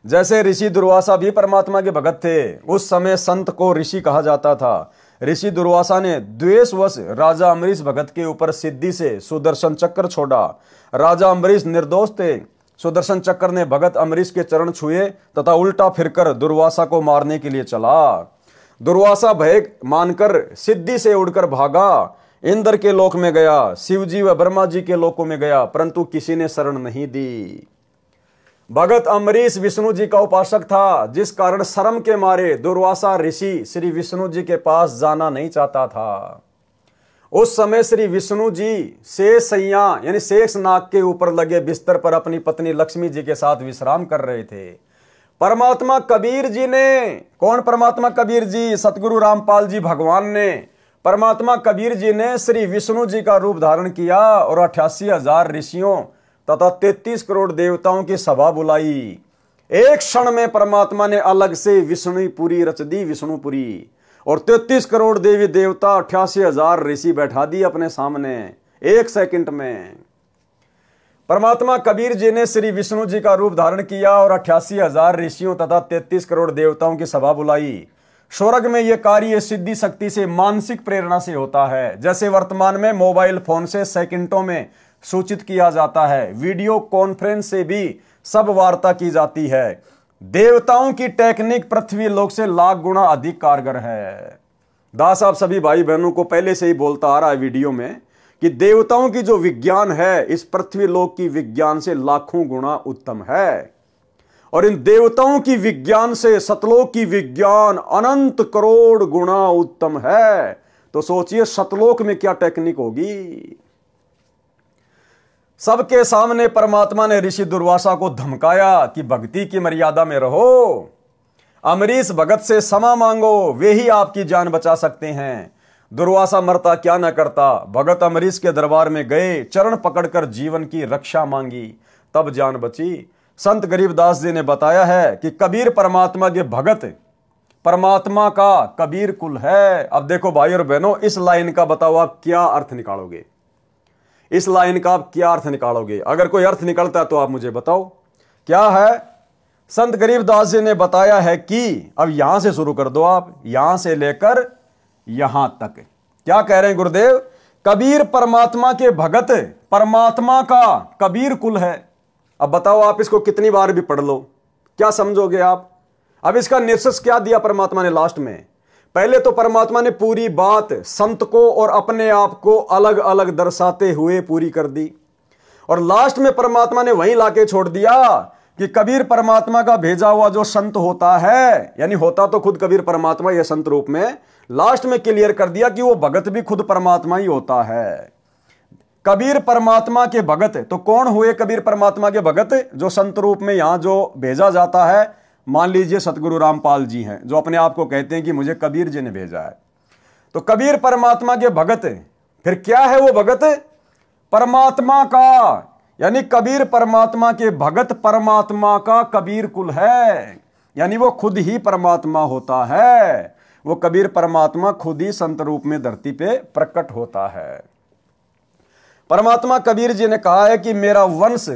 जैसे ऋषि दुर्वासा भी परमात्मा के भगत थे, उस समय संत को ऋषि कहा जाता था। ऋषि दुर्वासा ने द्वेषवश राजा अम्बरीश भगत के ऊपर सिद्धि से सुदर्शन चक्र छोड़ा। राजा अम्बरीश निर्दोष थे। सुदर्शन चक्र ने भगत अम्बरीश के चरण छुए तथा उल्टा फिरकर दुर्वासा को मारने के लिए चला। दुर्वासा भय मानकर सिद्धि से उड़कर भागा, इंद्र के लोक में गया, शिवजी व ब्रह्मा जी के लोकों में गया, परंतु किसी ने शरण नहीं दी। भगत अम्बरीश विष्णु जी का उपासक था, जिस कारण शर्म के मारे दुर्वासा ऋषि श्री विष्णु जी के पास जाना नहीं चाहता था। उस समय श्री विष्णु जी शेष सैया यानी शेष नाग के ऊपर लगे बिस्तर पर अपनी पत्नी लक्ष्मी जी के साथ विश्राम कर रहे थे। परमात्मा कबीर जी ने, कौन परमात्मा कबीर जी? सतगुरु रामपाल जी भगवान ने, परमात्मा कबीर जी ने श्री विष्णु जी का रूप धारण किया और 88,000 ऋषियों तथा 33 करोड़ देवताओं की सभा बुलाई। एक क्षण में परमात्मा ने अलग से विष्णुपुरी रच दी, विष्णुपुरी, और 33 करोड़ देवी देवता 88,000 ऋषि बैठा दिए अपने सामने एक सेकंड में। परमात्मा कबीर जी ने श्री विष्णु जी का रूप धारण किया और 88,000 ऋषियों तथा 33 करोड़ देवताओं की सभा बुलाई। स्वर्ग में यह कार्य सिद्धि शक्ति से, मानसिक प्रेरणा से होता है। जैसे वर्तमान में मोबाइल फोन से सेकंडों में सूचित किया जाता है, वीडियो कॉन्फ्रेंस से भी सब वार्ता की जाती है। देवताओं की टेक्निक पृथ्वी लोक से लाख गुना अधिक कारगर है। दास साहब सभी भाई बहनों को पहले से ही बोलता आ रहा है वीडियो में कि देवताओं की जो विज्ञान है इस पृथ्वी लोक की विज्ञान से लाखों गुना उत्तम है। और इन देवताओं की विज्ञान से सतलोक की विज्ञान अनंत करोड़ गुना उत्तम है। तो सोचिए सतलोक में क्या टेक्निक होगी। सबके सामने परमात्मा ने ऋषि दुर्वासा को धमकाया कि भक्ति की मर्यादा में रहो, अमरीश भगत से क्षमा मांगो, वे ही आपकी जान बचा सकते हैं। दुर्वासा मरता क्या न करता, भगत अमरीश के दरबार में गए, चरण पकड़कर जीवन की रक्षा मांगी, तब जान बची। संत गरीबदास जी ने बताया है कि कबीर परमात्मा के भगत परमात्मा का कबीर कुल है। अब देखो भाई और बहनों, इस लाइन का बताओ आप क्या अर्थ निकालोगे, इस लाइन का आप क्या अर्थ निकालोगे? अगर कोई अर्थ निकलता है तो आप मुझे बताओ क्या है। संत गरीबदास जी ने बताया है कि, अब यहां से शुरू कर दो आप, यहां से लेकर यहां तक क्या कह रहे हैं गुरुदेव? कबीर परमात्मा के भगत परमात्मा का कबीर कुल है। अब बताओ आप इसको कितनी बार भी पढ़ लो, क्या समझोगे आप? अब इसका निष्कर्ष क्या दिया परमात्मा ने लास्ट में? पहले तो परमात्मा ने पूरी बात संत को और अपने आप को अलग अलग दर्शाते हुए पूरी कर दी, और लास्ट में परमात्मा ने वहीं लाके छोड़ दिया कि कबीर परमात्मा का भेजा हुआ जो संत होता है, यानी होता तो खुद कबीर परमात्मा ये संत रूप में, लास्ट में क्लियर कर दिया कि वो भगत भी खुद परमात्मा ही होता है। कबीर परमात्मा के भगत तो कौन हुए? कबीर परमात्मा के भगत जो संत रूप में यहां जो भेजा जाता है, मान लीजिए सतगुरु रामपाल जी हैं जो अपने आप को कहते हैं कि मुझे कबीर जी ने भेजा है। तो कबीर परमात्मा के भगत, फिर क्या है वो भगत? परमात्मा का, यानी कबीर परमात्मा के भगत परमात्मा का कबीर कुल है, यानी वो खुद ही परमात्मा होता है। वो कबीर परमात्मा खुद ही संत रूप में धरती पे प्रकट होता है। परमात्मा कबीर जी ने कहा है कि मेरा वंश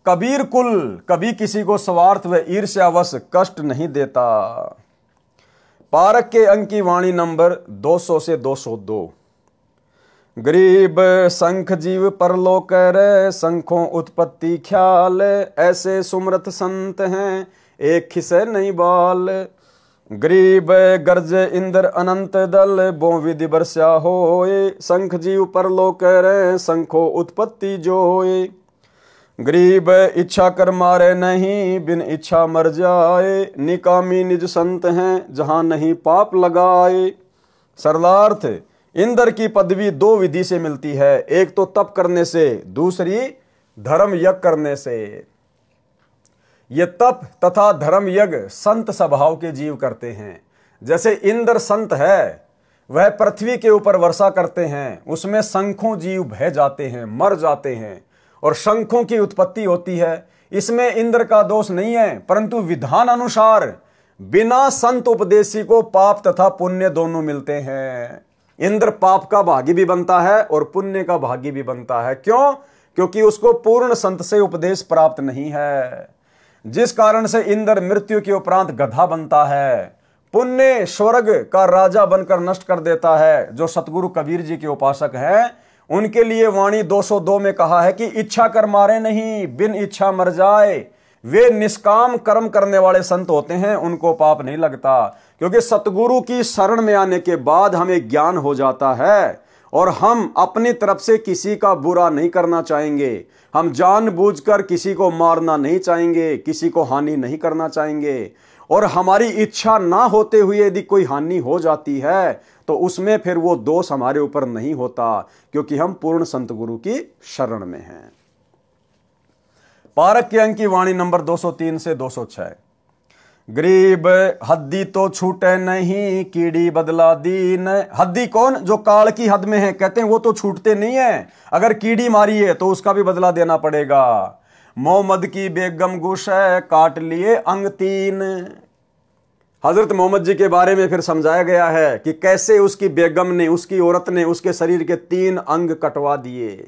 कबीर कुल कभी किसी को स्वार्थ व ईर्ष्यावश कष्ट नहीं देता। पारक के अंक की वाणी नंबर 200 से 202। गरीब संख जीव परलोक रे, संखों उत्पत्ति ख्याल, ऐसे सुमरत संत हैं एक खिसे नहीं बाल। गरीब गर्ज इंद्र अनंत दल, बो विधि बरस्या होए, संख जीव परलोक रे, संखों उत्पत्ति जोए। गरीब इच्छा कर मारे नहीं, बिन इच्छा मर जाए, निकामी निज संत हैं जहां नहीं पाप लगाए। सरलार्थ, इंद्र की पदवी दो विधि से मिलती है, एक तो तप करने से, दूसरी धर्म यज्ञ करने से। ये तप तथा धर्म यज्ञ संत स्वभाव के जीव करते हैं। जैसे इंद्र संत है, वह पृथ्वी के ऊपर वर्षा करते हैं, उसमें शंखों जीव बह जाते हैं, मर जाते हैं और शंखों की उत्पत्ति होती है। इसमें इंद्र का दोष नहीं है, परंतु विधान अनुसार बिना संत उपदेशी को पाप तथा पुण्य दोनों मिलते हैं। इंद्र पाप का भागी भी बनता है और पुण्य का भागी भी बनता है। क्यों? क्योंकि उसको पूर्ण संत से उपदेश प्राप्त नहीं है, जिस कारण से इंद्र मृत्यु के उपरांत गधा बनता है। पुण्य स्वर्ग का राजा बनकर नष्ट कर देता है। जो सतगुरु कबीर जी के उपासक हैं, उनके लिए वाणी 202 में कहा है कि इच्छा कर मारे नहीं, बिन इच्छा मर जाए। वे निष्काम कर्म करने वाले संत होते हैं, उनको पाप नहीं लगता, क्योंकि सतगुरु की शरण में आने के बाद हमें ज्ञान हो जाता है और हम अपनी तरफ से किसी का बुरा नहीं करना चाहेंगे। हम जानबूझकर किसी को मारना नहीं चाहेंगे, किसी को हानि नहीं करना चाहेंगे, और हमारी इच्छा ना होते हुए यदि कोई हानि हो जाती है तो उसमें फिर वो दोष हमारे ऊपर नहीं होता, क्योंकि हम पूर्ण संत गुरु की शरण में हैं। पारक के अंक की वाणी नंबर 203 से 206। गरीब हद्दी तो छूटे नहीं, कीड़ी बदला दीन। हद्दी कौन? जो काल की हद में है, कहते हैं वो तो छूटते नहीं है, अगर कीड़ी मारी है तो उसका भी बदला देना पड़ेगा। मोहम्मद की बेगम गुश है, काट लिए अंग तीन। हजरत मोहम्मद जी के बारे में फिर समझाया गया है कि कैसे उसकी बेगम ने, उसकी औरत ने उसके शरीर के 3 अंग कटवा दिए।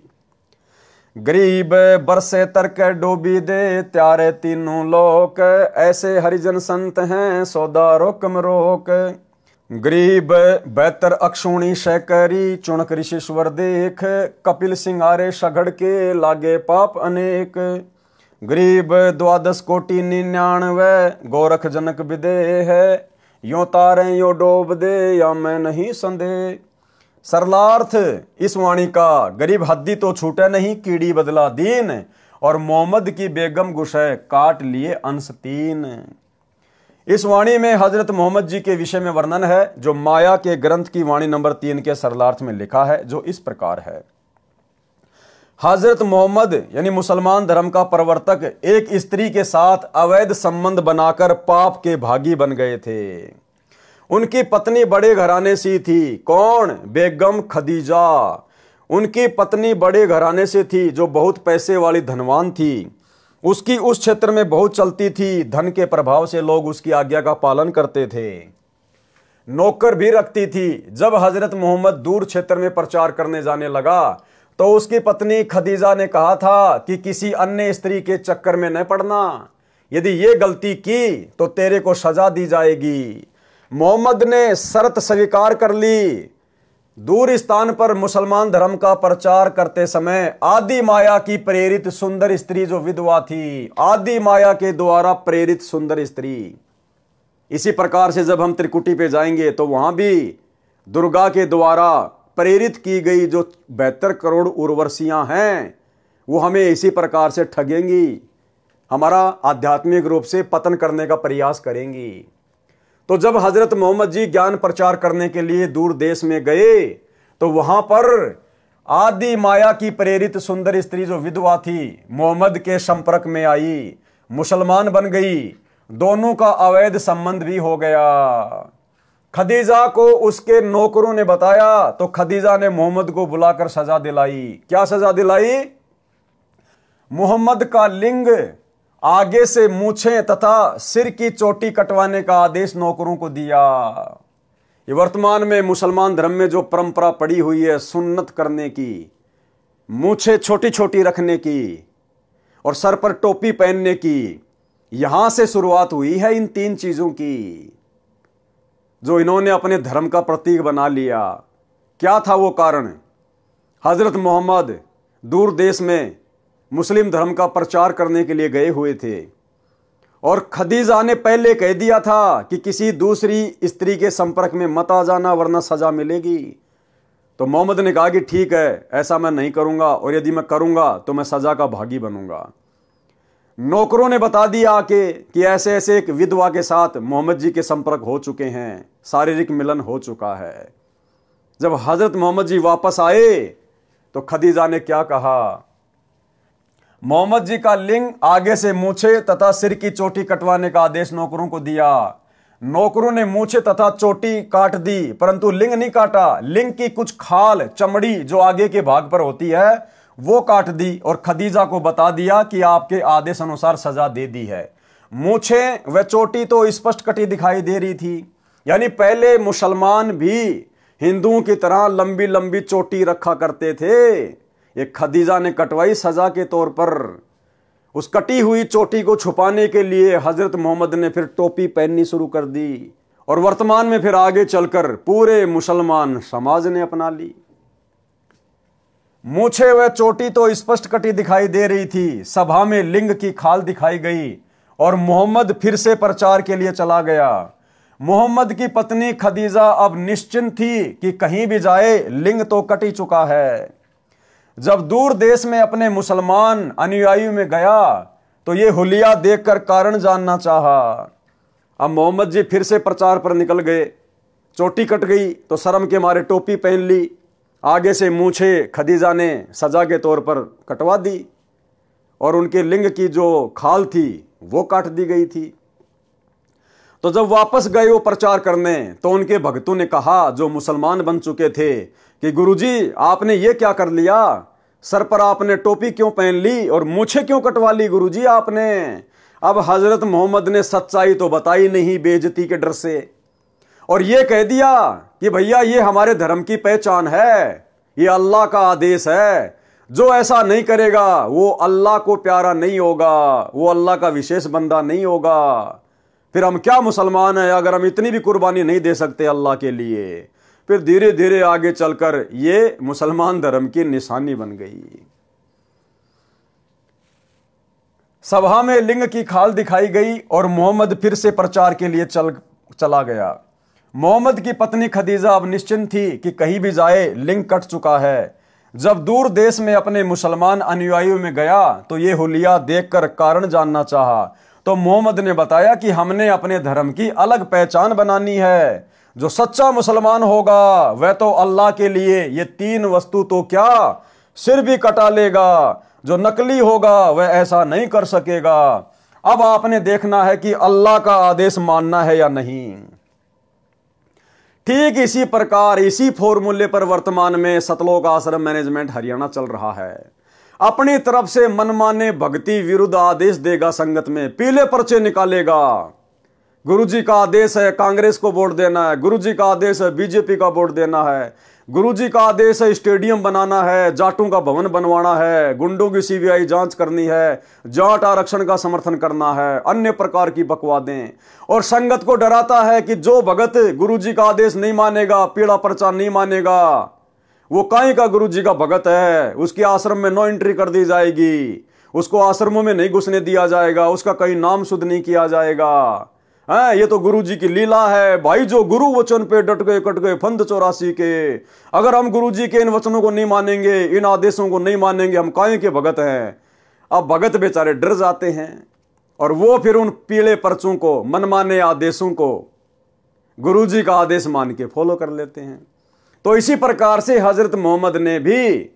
गरीब बरसे तरक डोबी दे, त्यारे तीनों लोक, ऐसे हरिजन संत हैं सौदा रोकम रोक। गरीब बेहतर अक्षुणी शैकरी चुणक ऋषिश्वर देख, कपिल सिंगारे सघड़ के लागे पाप अनेक। गरीब 12 कोटि 99 गोरख जनक विदेह है, यो तारे यो डोब दे या मैं नहीं संदेह। सरलार्थ इस वाणी का, गरीब हद्दी तो छूटे नहीं कीड़ी बदला दीन, और मोहम्मद की बेगम गुशे काट लिए अंश 3। इस वाणी में हजरत मोहम्मद जी के विषय में वर्णन है जो माया के ग्रंथ की वाणी नंबर 3 के सरलार्थ में लिखा है, जो इस प्रकार है। हजरत मोहम्मद यानी मुसलमान धर्म का प्रवर्तक एक स्त्री के साथ अवैध संबंध बनाकर पाप के भागी बन गए थे। उनकी पत्नी बड़े घराने से थी। कौन? बेगम खदीजा। उनकी पत्नी बड़े घराने से थी जो बहुत पैसे वाली धनवान थी। उसकी उस क्षेत्र में बहुत चलती थी। धन के प्रभाव से लोग उसकी आज्ञा का पालन करते थे। नौकर भी रखती थी। जब हजरत मोहम्मद दूर क्षेत्र में प्रचार करने जाने लगा तो उसकी पत्नी खदीजा ने कहा था कि किसी अन्य स्त्री के चक्कर में न पड़ना, यदि ये गलती की तो तेरे को सजा दी जाएगी। मोहम्मद ने शर्त स्वीकार कर ली। दूर स्थान पर मुसलमान धर्म का प्रचार करते समय आदि माया की प्रेरित सुंदर स्त्री जो विधवा थी, आदि माया के द्वारा प्रेरित सुंदर स्त्री। इसी प्रकार से जब हम त्रिकुटी पे जाएंगे तो वहां भी दुर्गा के द्वारा प्रेरित की गई जो 72 करोड़ उर्वशियां हैं वो हमें इसी प्रकार से ठगेंगी, हमारा आध्यात्मिक रूप से पतन करने का प्रयास करेंगी। तो जब हजरत मोहम्मद जी ज्ञान प्रचार करने के लिए दूर देश में गए तो वहां पर आदि माया की प्रेरित सुंदर स्त्री जो विधवा थी मोहम्मद के संपर्क में आई, मुसलमान बन गई। दोनों का अवैध संबंध भी हो गया। खदीजा को उसके नौकरों ने बताया तो खदीजा ने मोहम्मद को बुलाकर सजा दिलाई। क्या सजा दिलाई? मोहम्मद का लिंग, आगे से मूछें तथा सिर की चोटी कटवाने का आदेश नौकरों को दिया। ये वर्तमान में मुसलमान धर्म में जो परंपरा पड़ी हुई है सुन्नत करने की, मूछें छोटी छोटी रखने की और सर पर टोपी पहनने की, यहां से शुरुआत हुई है इन 3 चीजों की जो इन्होंने अपने धर्म का प्रतीक बना लिया। क्या था वो कारण? हजरत मोहम्मद दूर देश में मुस्लिम धर्म का प्रचार करने के लिए गए हुए थे और खदीजा ने पहले कह दिया था कि किसी दूसरी स्त्री के संपर्क में मत आ जाना वरना सजा मिलेगी। तो मोहम्मद ने कहा कि ठीक है, ऐसा मैं नहीं करूंगा और यदि मैं करूंगा तो मैं सजा का भागी बनूंगा। नौकरों ने बता दिया कि ऐसे ऐसे एक विधवा के साथ मोहम्मद जी के संपर्क हो चुके हैं, शारीरिक मिलन हो चुका है। जब हजरत मोहम्मद जी वापस आए तो खदीजा ने क्या कहा? मोहम्मद जी का लिंग, आगे से मूछे तथा सिर की चोटी कटवाने का आदेश नौकरों को दिया। नौकरों ने मूछे तथा चोटी काट दी परंतु लिंग नहीं काटा। लिंग की कुछ खाल, चमड़ी जो आगे के भाग पर होती है वो काट दी और खदीजा को बता दिया कि आपके आदेश अनुसार सजा दे दी है। मूछे व चोटी तो स्पष्ट कटी दिखाई दे रही थी, यानी पहले मुसलमान भी हिंदुओं की तरह लंबी लंबी चोटी रखा करते थे। ये खदीजा ने कटवाई सजा के तौर पर। उस कटी हुई चोटी को छुपाने के लिए हजरत मोहम्मद ने फिर टोपी पहननी शुरू कर दी और वर्तमान में फिर आगे चलकर पूरे मुसलमान समाज ने अपना ली। मूछे व चोटी तो स्पष्ट कटी दिखाई दे रही थी, सभा में लिंग की खाल दिखाई गई और मोहम्मद फिर से प्रचार के लिए चला गया। मोहम्मद की पत्नी खदीजा अब निश्चिंत थी कि कहीं भी जाए लिंग तो कट ही चुका है। जब दूर देश में अपने मुसलमान अनुयायियों में गया तो ये हुलिया देखकर कारण जानना चाहा। अब मोहम्मद जी फिर से प्रचार पर निकल गए। चोटी कट गई तो शर्म के मारे टोपी पहन ली, आगे से मूछे खदीजा ने सजा के तौर पर कटवा दी और उनके लिंग की जो खाल थी वो काट दी गई थी। तो जब वापस गए वो प्रचार करने तो उनके भक्तों ने कहा, जो मुसलमान बन चुके थे, कि गुरुजी आपने ये क्या कर लिया? सर पर आपने टोपी क्यों पहन ली और मूछें क्यों कटवा ली गुरुजी आपने? अब हजरत मोहम्मद ने सच्चाई तो बताई नहीं बेइज्जती के डर से और ये कह दिया कि भैया ये हमारे धर्म की पहचान है, ये अल्लाह का आदेश है, जो ऐसा नहीं करेगा वो अल्लाह को प्यारा नहीं होगा, वो अल्लाह का विशेष बंदा नहीं होगा। फिर हम क्या मुसलमान हैं अगर हम इतनी भी कुर्बानी नहीं दे सकते अल्लाह के लिए। फिर धीरे धीरे आगे चलकर ये मुसलमान धर्म की निशानी बन गई। सभा में लिंग की खाल दिखाई गई और मोहम्मद फिर से प्रचार के लिए चला गया। मोहम्मद की पत्नी खदीजा अब निश्चिंत थी कि कहीं भी जाए लिंग कट चुका है। जब दूर देश में अपने मुसलमान अनुयायियों में गया तो ये हुलिया देखकर कारण जानना चाहा, तो मोहम्मद ने बताया कि हमने अपने धर्म की अलग पहचान बनानी है। जो सच्चा मुसलमान होगा वह तो अल्लाह के लिए ये 3 वस्तु तो क्या सिर भी कटा लेगा, जो नकली होगा वह ऐसा नहीं कर सकेगा। अब आपने देखना है कि अल्लाह का आदेश मानना है या नहीं। ठीक इसी प्रकार इसी फॉर्मूले पर वर्तमान में सतलोक आश्रम मैनेजमेंट हरियाणा चल रहा है। अपनी तरफ से मनमाने भक्ति विरुद्ध आदेश देगा, संगत में पीले पर्चे निकालेगा। गुरुजी का आदेश है कांग्रेस को वोट देना है, गुरुजी का आदेश है बीजेपी का वोट देना है, गुरुजी का आदेश है स्टेडियम बनाना है, जाटों का भवन बनवाना है, गुंडों की सीबीआई जांच करनी है, जाट आरक्षण का समर्थन करना है, अन्य प्रकार की बकवादें। और संगत को डराता है कि जो भगत गुरुजी का आदेश नहीं मानेगा, पीला पर्चा नहीं मानेगा, वो काई का गुरुजी का भगत है, उसकी आश्रम में नो एंट्री कर दी जाएगी, उसको आश्रमों में नहीं घुसने दिया जाएगा, उसका कहीं नाम शुद्ध नहीं किया जाएगा। ये तो गुरुजी की लीला है भाई। जो गुरु वचन पे डट गए कट गए फंद 84 के। अगर हम गुरुजी के इन वचनों को नहीं मानेंगे, इन आदेशों को नहीं मानेंगे, हम काहे के भगत हैं। अब भगत बेचारे डर जाते हैं और वो फिर उन पीले पर्चों को, मनमाने आदेशों को गुरुजी का आदेश मान के फॉलो कर लेते हैं। तो इसी प्रकार से हजरत मोहम्मद ने भी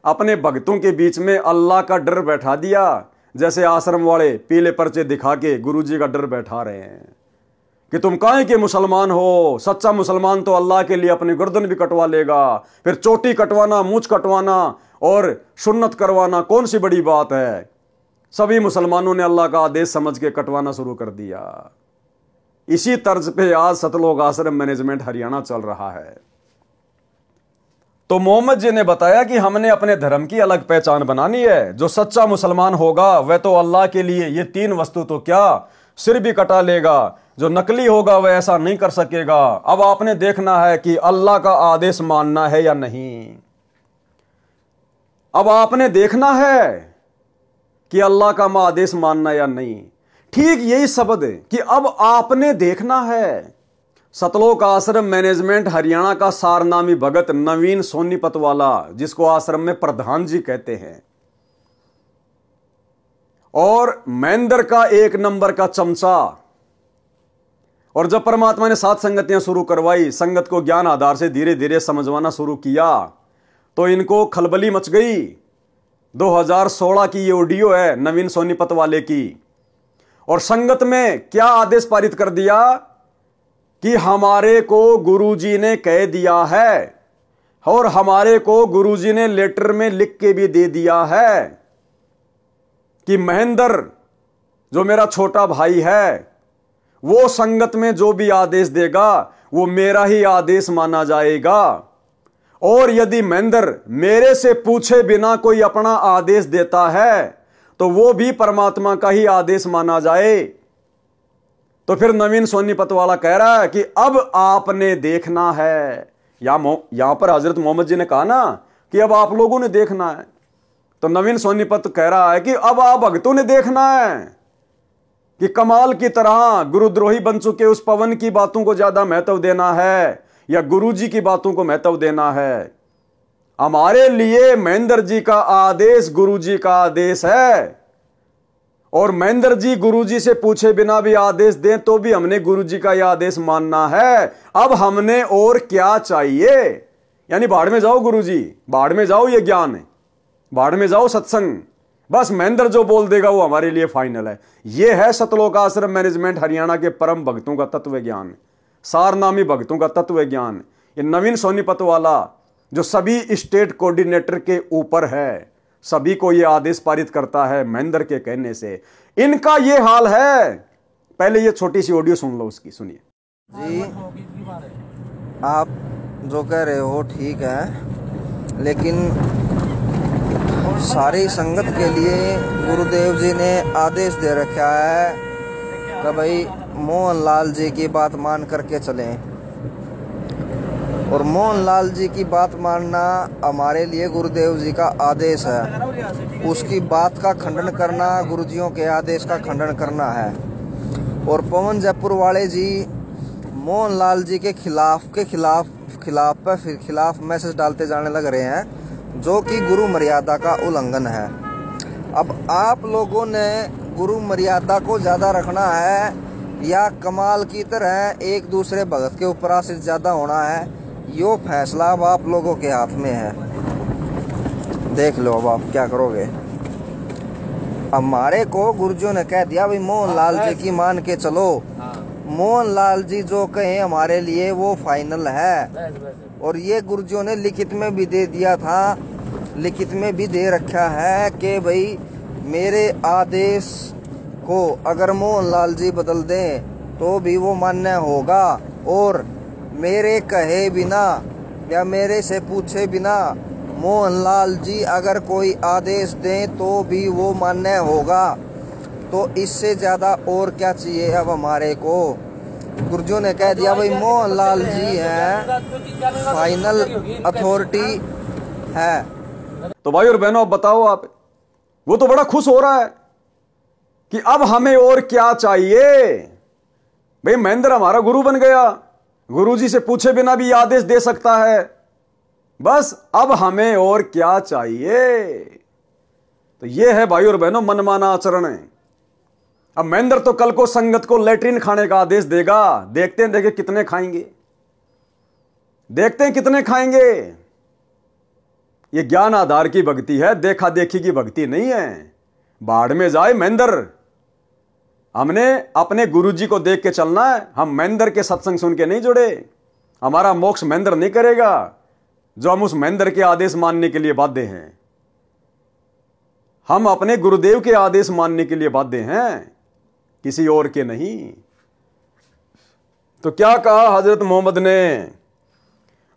अपने भक्तों के बीच में अल्लाह का डर बैठा दिया, जैसे आश्रम वाले पीले पर्चे दिखा के गुरुजी का डर बैठा रहे हैं कि तुम काहे के मुसलमान हो। सच्चा मुसलमान तो अल्लाह के लिए अपनी गर्दन भी कटवा लेगा। फिर चोटी कटवाना, मूंछ कटवाना और सुन्नत करवाना कौन सी बड़ी बात है। सभी मुसलमानों ने अल्लाह का आदेश समझ के कटवाना शुरू कर दिया। इसी तर्ज पे आज सतलोक आश्रम मैनेजमेंट हरियाणा चल रहा है। तो मोहम्मद जी ने बताया कि हमने अपने धर्म की अलग पहचान बनानी है। जो सच्चा मुसलमान होगा वह तो अल्लाह के लिए ये 3 वस्तु तो क्या सिर भी कटा लेगा, जो नकली होगा वह ऐसा नहीं कर सकेगा। अब आपने देखना है कि अल्लाह का आदेश मानना है या नहीं। अब आपने देखना है कि अल्लाह का आदेश मानना या नहीं। ठीक यही शब्द कि अब आपने देखना है। सतलोक आश्रम मैनेजमेंट हरियाणा का सारनामी भगत नवीन सोनीपत वाला, जिसको आश्रम में प्रधान जी कहते हैं, और महेंद्र का 1 नंबर का चमचा। और जब परमात्मा ने 7 संगतियां शुरू करवाई, संगत को ज्ञान आधार से धीरे धीरे समझवाना शुरू किया, तो इनको खलबली मच गई। 2016 की ये ऑडियो है नवीन सोनीपत वाले की। और संगत में क्या आदेश पारित कर दिया कि हमारे को गुरुजी ने कह दिया है और हमारे को गुरुजी ने लेटर में लिख के भी दे दिया है कि महेंद्र जो मेरा छोटा भाई है वो संगत में जो भी आदेश देगा वो मेरा ही आदेश माना जाएगा। और यदि महेंद्र मेरे से पूछे बिना कोई अपना आदेश देता है तो वो भी परमात्मा का ही आदेश माना जाए। तो फिर नवीन सोनीपत वाला कह रहा है कि अब आपने देखना है। यहां पर हजरत मोहम्मद जी ने कहा ना कि अब आप लोगों ने देखना है, तो नवीन सोनीपत कह रहा है कि अब आप भक्तों ने देखना है कि कमाल की तरह गुरुद्रोही बन चुके उस पवन की बातों को ज्यादा महत्व देना है या गुरुजी की बातों को महत्व देना है। हमारे लिए महेंद्र जी का आदेश गुरुजी का आदेश है, और महेंद्र जी गुरुजी से पूछे बिना भी आदेश दें तो भी हमने गुरुजी का यह आदेश मानना है। अब हमने और क्या चाहिए। यानी बाढ़ में जाओ गुरुजी, बाढ़ में जाओ ये ज्ञान, बाढ़ में जाओ सत्संग, बस महेंद्र जो बोल देगा वो हमारे लिए फाइनल है। यह है सतलोक आश्रम मैनेजमेंट हरियाणा के परम भक्तों का तत्व ज्ञान, सारनामी भक्तों का तत्व ज्ञान। ये नवीन सोनीपत वाला जो सभी स्टेट कोऑर्डिनेटर के ऊपर है, सभी को यह आदेश पारित करता है महेंद्र के कहने से, इनका यह हाल है। पहले ये छोटी सी ऑडियो सुन लो उसकी, सुनिए जी। आप जो कह रहे हो ठीक है, लेकिन सारी संगत के लिए गुरुदेव जी ने आदेश दे रखा है कि भाई मोहनलाल जी की बात मान करके चलें, और मोहनलाल जी की बात मानना हमारे लिए गुरुदेव जी का आदेश है। उसकी बात का खंडन करना गुरुजियों के आदेश का खंडन करना है। और पवन जयपुर वाले जी मोहनलाल जी के खिलाफ मैसेज डालते जाने लग रहे हैं, जो कि गुरु मर्यादा का उल्लंघन है। अब आप लोगों ने गुरु मर्यादा को ज़्यादा रखना है या कमाल की तरह एक दूसरे भगत के ऊपर आश्रित ज़्यादा होना है, यो फैसला अब आप लोगों के हाथ में है। देख लो अब आप क्या करोगे। हमारे को गुरुजियों ने कह दिया भाई मोहनलाल जी की मान के चलो, मोहनलाल जी जो कहें हमारे लिए वो फाइनल है। और ये गुरुजियों ने लिखित में भी दे दिया था, लिखित में भी दे रखा है कि भाई मेरे आदेश को अगर मोहनलाल जी बदल दें तो भी वो मान्य होगा, और मेरे कहे बिना या मेरे से पूछे बिना मोहनलाल जी अगर कोई आदेश दें तो भी वो मान्य होगा। तो इससे ज़्यादा और क्या चाहिए अब हमारे को। गुरुजियों ने कह दिया भाई मोहनलाल जी हैं फाइनल अथॉरिटी है। तो भाई और बहनों, अब बताओ आप, वो तो बड़ा खुश हो रहा है कि अब हमें और क्या चाहिए। भाई महेंद्र हमारा गुरु बन गया, गुरुजी से पूछे बिना भी आदेश दे सकता है, बस अब हमें और क्या चाहिए। तो यह है भाई और बहनों मनमाना आचरण है। अब महेंद्र तो कल को संगत को लैट्रिन खाने का आदेश देगा, देखते हैं देखे कितने खाएंगे, देखते हैं कितने खाएंगे। ये ज्ञान आधार की भक्ति है, देखा देखी की भक्ति नहीं है। बाढ़ में जाए महेंद्र, हमने अपने गुरुजी को देख के चलना है। हम महेंद्र के सत्संग सुन के नहीं जुड़े, हमारा मोक्ष महेंद्र नहीं करेगा जो हम उस महेंद्र के आदेश मानने के लिए बाध्य हैं। हम अपने गुरुदेव के आदेश मानने के लिए बाध्य हैं, किसी और के नहीं। तो क्या कहा हजरत मोहम्मद ने,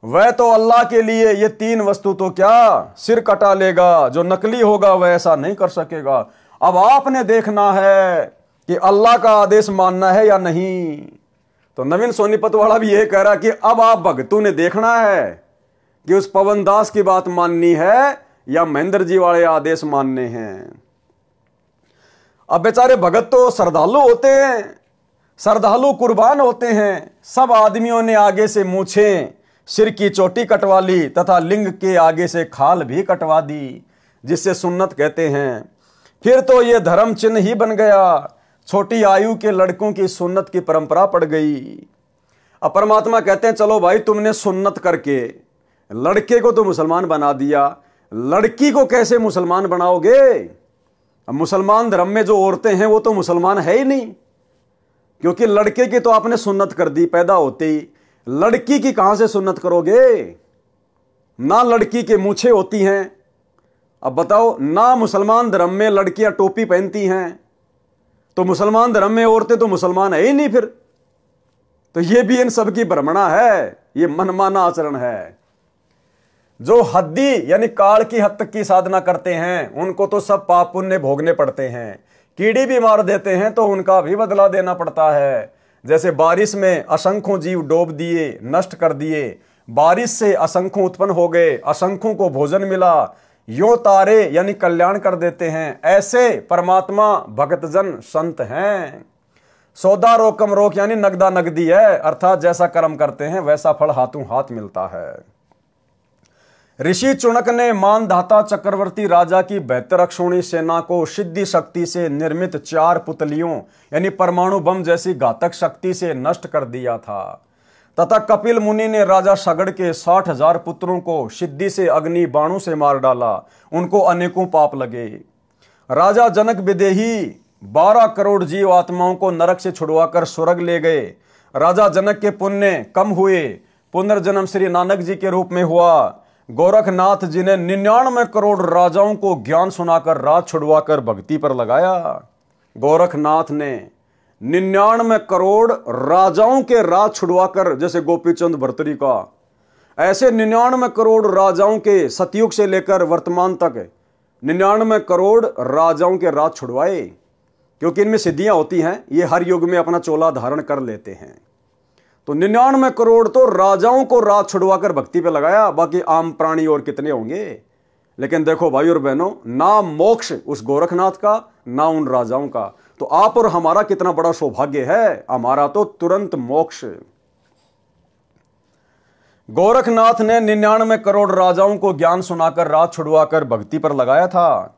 वह तो अल्लाह के लिए ये तीन वस्तु तो क्या सिर कटा लेगा, जो नकली होगा वह ऐसा नहीं कर सकेगा। अब आपने देखना है कि अल्लाह का आदेश मानना है या नहीं। तो नवीन सोनीपत वाला भी यह कह रहा कि अब आप भगतों ने देखना है कि उस पवन दास की बात माननी है या महेंद्र जी वाले आदेश मानने हैं। अब बेचारे भगत तो श्रद्धालु होते हैं, श्रद्धालु कुर्बान होते हैं। सब आदमियों ने आगे से मूछें, सिर की चोटी कटवा ली तथा लिंग के आगे से खाल भी कटवा दी, जिससे सुन्नत कहते हैं। फिर तो ये धर्म चिन्ह ही बन गया, छोटी आयु के लड़कों की सुन्नत की परंपरा पड़ गई। अब परमात्मा कहते हैं चलो भाई तुमने सुन्नत करके लड़के को तो मुसलमान बना दिया, लड़की को कैसे मुसलमान बनाओगे। अब मुसलमान धर्म में जो औरतें हैं वो तो मुसलमान है ही नहीं, क्योंकि लड़के की तो आपने सुन्नत कर दी पैदा होते ही, लड़की की कहां से सुन्नत करोगे। ना लड़की के मूछें होती हैं। अब बताओ, ना मुसलमान धर्म में लड़कियां टोपी पहनती हैं, तो मुसलमान धर्म में औरतें तो मुसलमान है ही नहीं फिर। तो ये भी इन सब की भ्रमणा है, ये मनमाना आचरण है। जो हद्दी यानी काल की हद तक की साधना करते हैं उनको तो सब पाप पुण्य भोगने पड़ते हैं। कीड़ी भी मार देते हैं तो उनका भी बदला देना पड़ता है। जैसे बारिश में असंख्यों जीव डूब दिए, नष्ट कर दिए, बारिश से असंख्यों उत्पन्न हो गए, असंख्यों को भोजन मिला, यो तारे यानी कल्याण कर देते हैं। ऐसे परमात्मा भक्तजन संत हैं। सौदा रोकम रोक यानी नगदा नगदी है, अर्थात जैसा कर्म करते हैं वैसा फल हाथों हाथ मिलता है। ऋषि चुनक ने मानधाता चक्रवर्ती राजा की बेहतर अक्षौणी सेना को सिद्धि शक्ति से निर्मित 4 पुतलियों यानी परमाणु बम जैसी घातक शक्ति से नष्ट कर दिया था, तथा कपिल मुनि ने राजा सगड़ के 60,000 पुत्रों को सिद्धि से अग्नि बाणों से मार डाला। उनको अनेकों पाप लगे। राजा जनक विदेही 12 करोड़ जीव आत्माओं को नरक से छुड़वाकर स्वर्ग ले गए। राजा जनक के पुण्य कम हुए, पुनर्जन्म श्री नानक जी के रूप में हुआ। गोरखनाथ जी ने 99 करोड़ राजाओं को ज्ञान सुनाकर राज छुड़वाकर भक्ति पर लगाया। गोरखनाथ ने 99 करोड़ राजाओं के राज छुड़वाकर, जैसे गोपीचंद भर्तरी का, ऐसे 99 करोड़ राजाओं के सतयुग से लेकर वर्तमान तक 99 करोड़ राजाओं के राज छुड़वाए। क्योंकि इनमें सिद्धियां होती हैं, ये हर युग में अपना चोला धारण कर लेते हैं। तो 99 करोड़ तो राजाओं को राज छुड़वाकर भक्ति पे लगाया, बाकी आम प्राणी और कितने होंगे। लेकिन देखो भाई और बहनों, ना मोक्ष उस गोरखनाथ का, ना उन राजाओं का। तो आप और हमारा कितना बड़ा सौभाग्य है, हमारा तो तुरंत मोक्ष। गोरखनाथ ने 99 करोड़ राजाओं को ज्ञान सुनाकर राज छुड़वाकर भक्ति पर लगाया था।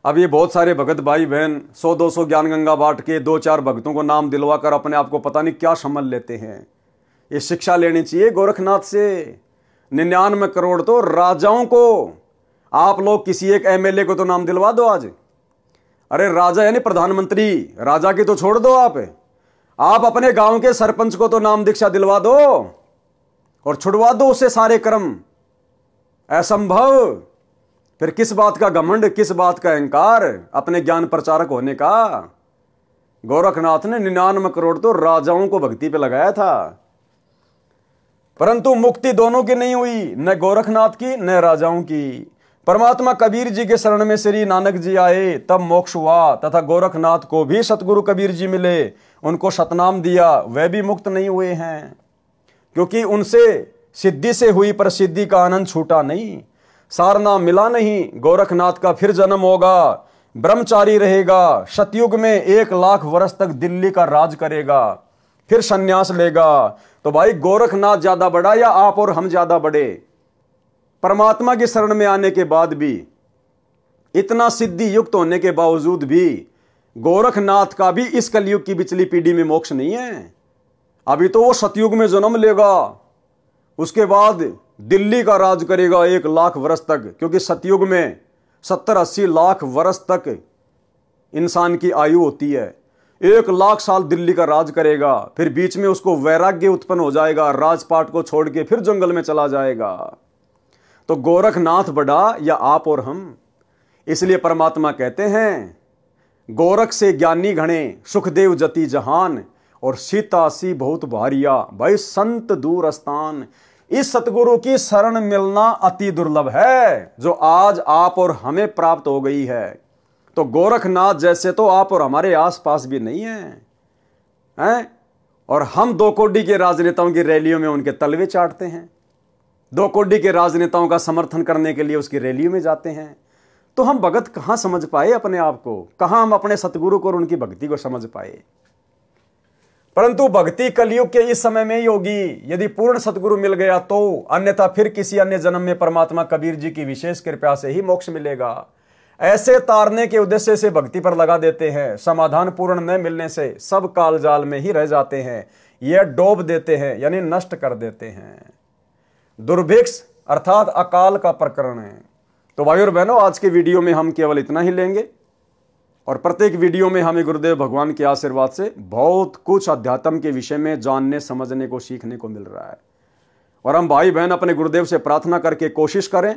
अब ये बहुत सारे भगत भाई बहन 100-200 ज्ञान गंगा बांट के 2-4 भक्तों को नाम दिलवाकर अपने आप को पता नहीं क्या समझ लेते हैं। ये शिक्षा लेनी चाहिए गोरखनाथ से। 99 करोड़ तो राजाओं को, आप लोग किसी एक एमएलए को तो नाम दिलवा दो आज। अरे राजा यानी प्रधानमंत्री, राजा की तो छोड़ दो, आप अपने गांव के सरपंच को तो नाम दीक्षा दिलवा दो और छुड़वा दो उससे सारे कर्म। असंभव। फिर किस बात का घमंड, किस बात का अहंकार अपने ज्ञान प्रचारक होने का। गोरखनाथ ने 99 करोड़ तो राजाओं को भक्ति पे लगाया था, परंतु मुक्ति दोनों की नहीं हुई, न गोरखनाथ की न राजाओं की। परमात्मा कबीर जी के शरण में श्री नानक जी आए, तब मोक्ष हुआ, तथा गोरखनाथ को भी सतगुरु कबीर जी मिले, उनको सतनाम दिया, वे भी मुक्त नहीं हुए हैं, क्योंकि उनसे सिद्धि से हुई प्रसिद्धि का आनंद छूटा नहीं। सारनाम मिला नहीं, गोरखनाथ का फिर जन्म होगा, ब्रह्मचारी रहेगा, सतयुग में 1 लाख वर्ष तक दिल्ली का राज करेगा, फिर सन्यास लेगा। तो भाई गोरखनाथ ज्यादा बड़ा या आप और हम ज्यादा बड़े? परमात्मा की शरण में आने के बाद भी, इतना सिद्धि युक्त होने के बावजूद भी गोरखनाथ का भी इस कलयुग की पिछली पीढ़ी में मोक्ष नहीं है। अभी तो वो सतयुग में जन्म लेगा, उसके बाद दिल्ली का राज करेगा 1 लाख वर्ष तक, क्योंकि सतयुग में 70-80 लाख वर्ष तक इंसान की आयु होती है। 1 लाख साल दिल्ली का राज करेगा, फिर बीच में उसको वैराग्य उत्पन्न हो जाएगा, राजपाट को छोड़ के फिर जंगल में चला जाएगा। तो गोरखनाथ बड़ा या आप और हम? इसलिए परमात्मा कहते हैं, गोरख से ज्ञानी घणे, सुखदेव जति जहान, और सीतासी बहुत भारिया, भाई संत दूर स्थान। इस सतगुरु की शरण मिलना अति दुर्लभ है, जो आज आप और हमें प्राप्त हो गई है। तो गोरखनाथ जैसे तो आप और हमारे आसपास भी नहीं हैं? और हम 2 कोड़ी के राजनेताओं की रैलियों में उनके तलवे चाटते हैं, 2 कोड़ी के राजनेताओं का समर्थन करने के लिए उसकी रैलियों में जाते हैं। तो हम भगत कहां समझ पाए अपने आप को, कहां हम अपने सतगुरु को और उनकी भक्ति को समझ पाए? परंतु भक्ति कलयुग के इस समय में ही होगी, यदि पूर्ण सतगुरु मिल गया तो, अन्यथा फिर किसी अन्य जन्म में परमात्मा कबीर जी की विशेष कृपा से ही मोक्ष मिलेगा। ऐसे तारने के उद्देश्य से भक्ति पर लगा देते हैं, समाधान पूर्ण न मिलने से सब काल जाल में ही रह जाते हैं, यह डोब देते हैं यानी नष्ट कर देते हैं। दुर्भिक्ष अर्थात अकाल का प्रकरण है। तो भाई और बहनों, आज के वीडियो में हम केवल इतना ही लेंगे, और प्रत्येक वीडियो में हमें गुरुदेव भगवान के आशीर्वाद से बहुत कुछ अध्यात्म के विषय में जानने समझने को सीखने को मिल रहा है। और हम भाई बहन अपने गुरुदेव से प्रार्थना करके कोशिश करें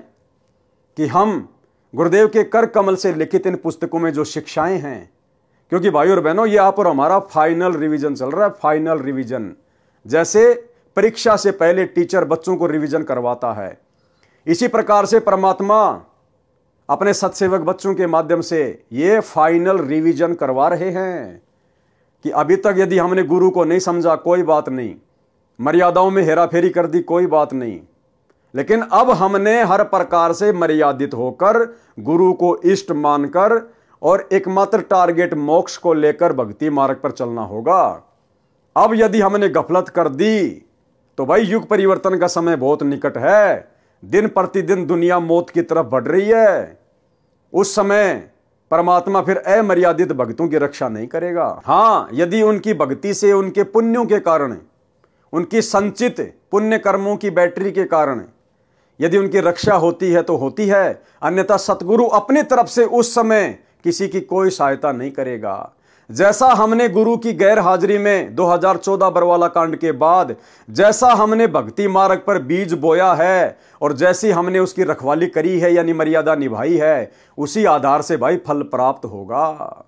कि हम गुरुदेव के कर कमल से लिखित इन पुस्तकों में जो शिक्षाएं हैं, क्योंकि भाई और बहनों ये आप और हमारा फाइनल रिवीजन चल रहा है, फाइनल रिवीजन। जैसे परीक्षा से पहले टीचर बच्चों को रिवीजन करवाता है, इसी प्रकार से परमात्मा अपने सत्सेवक बच्चों के माध्यम से ये फाइनल रिवीजन करवा रहे हैं कि अभी तक यदि हमने गुरु को नहीं समझा कोई बात नहीं, मर्यादाओं में हेराफेरी कर दी कोई बात नहीं, लेकिन अब हमने हर प्रकार से मर्यादित होकर गुरु को इष्ट मानकर और एकमात्र टारगेट मोक्ष को लेकर भक्ति मार्ग पर चलना होगा। अब यदि हमने गफलत कर दी तो भाई युग परिवर्तन का समय बहुत निकट है, दिन प्रतिदिन दुनिया मौत की तरफ बढ़ रही है। उस समय परमात्मा फिर अमर्यादित भक्तों की रक्षा नहीं करेगा। हां, यदि उनकी भक्ति से, उनके पुण्यों के कारण, उनकी संचित पुण्य कर्मों की बैटरी के कारण यदि उनकी रक्षा होती है तो होती है, अन्यथा सतगुरु अपनी तरफ से उस समय किसी की कोई सहायता नहीं करेगा। जैसा हमने गुरु की गैर हाजिरी में 2014 बरवाला कांड के बाद जैसा हमने भक्ति मार्ग पर बीज बोया है और जैसी हमने उसकी रखवाली करी है यानी मर्यादा निभाई है, उसी आधार से भाई फल प्राप्त होगा।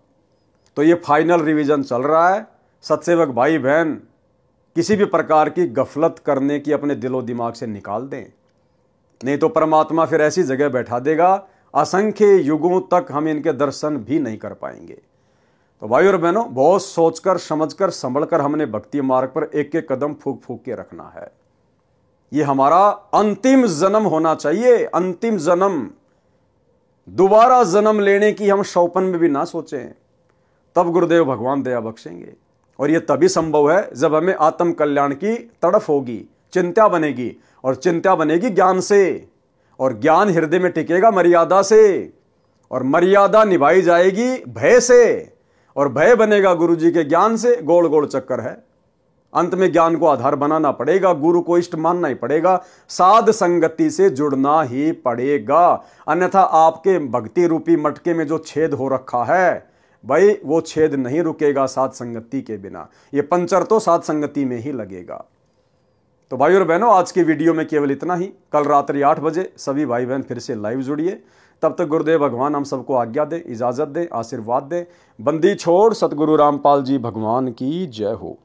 तो ये फाइनल रिवीजन चल रहा है। सत्सेवक भाई बहन किसी भी प्रकार की गफलत करने की अपने दिलो दिमाग से निकाल दें, नहीं तो परमात्मा फिर ऐसी जगह बैठा देगा असंख्य युगों तक हम इनके दर्शन भी नहीं कर पाएंगे। तो भाई और बहनों, बहुत सोचकर समझकर संभलकर हमने भक्ति मार्ग पर एक एक कदम फूक फूक के रखना है। ये हमारा अंतिम जन्म होना चाहिए, अंतिम जन्म। दोबारा जन्म लेने की हम शौपन में भी ना सोचें, तब गुरुदेव भगवान दया बख्शेंगे। और यह तभी संभव है जब हमें आत्म कल्याण की तड़फ होगी, चिंता बनेगी, और चिंता बनेगी ज्ञान से, और ज्ञान हृदय में टिकेगा मर्यादा से, और मर्यादा निभाई जाएगी भय से, और भय बनेगा गुरु जी के ज्ञान से। गोल गोल चक्कर है। अंत में ज्ञान को आधार बनाना पड़ेगा, गुरु को इष्ट मानना ही पड़ेगा, साध संगति से जुड़ना ही पड़ेगा। अन्यथा आपके भक्ति रूपी मटके में जो छेद हो रखा है भाई, वो छेद नहीं रुकेगा साध संगति के बिना। ये पंचर तो साध संगति में ही लगेगा। तो भाई और बहनों, आज की वीडियो में केवल इतना ही। कल रात्रि 8 बजे सभी भाई बहन फिर से लाइव जुड़िए। तब तक गुरुदेव भगवान हम सबको आज्ञा दे, इजाजत दे, आशीर्वाद दे। बंदी छोड़ सतगुरु रामपाल जी भगवान की जय हो।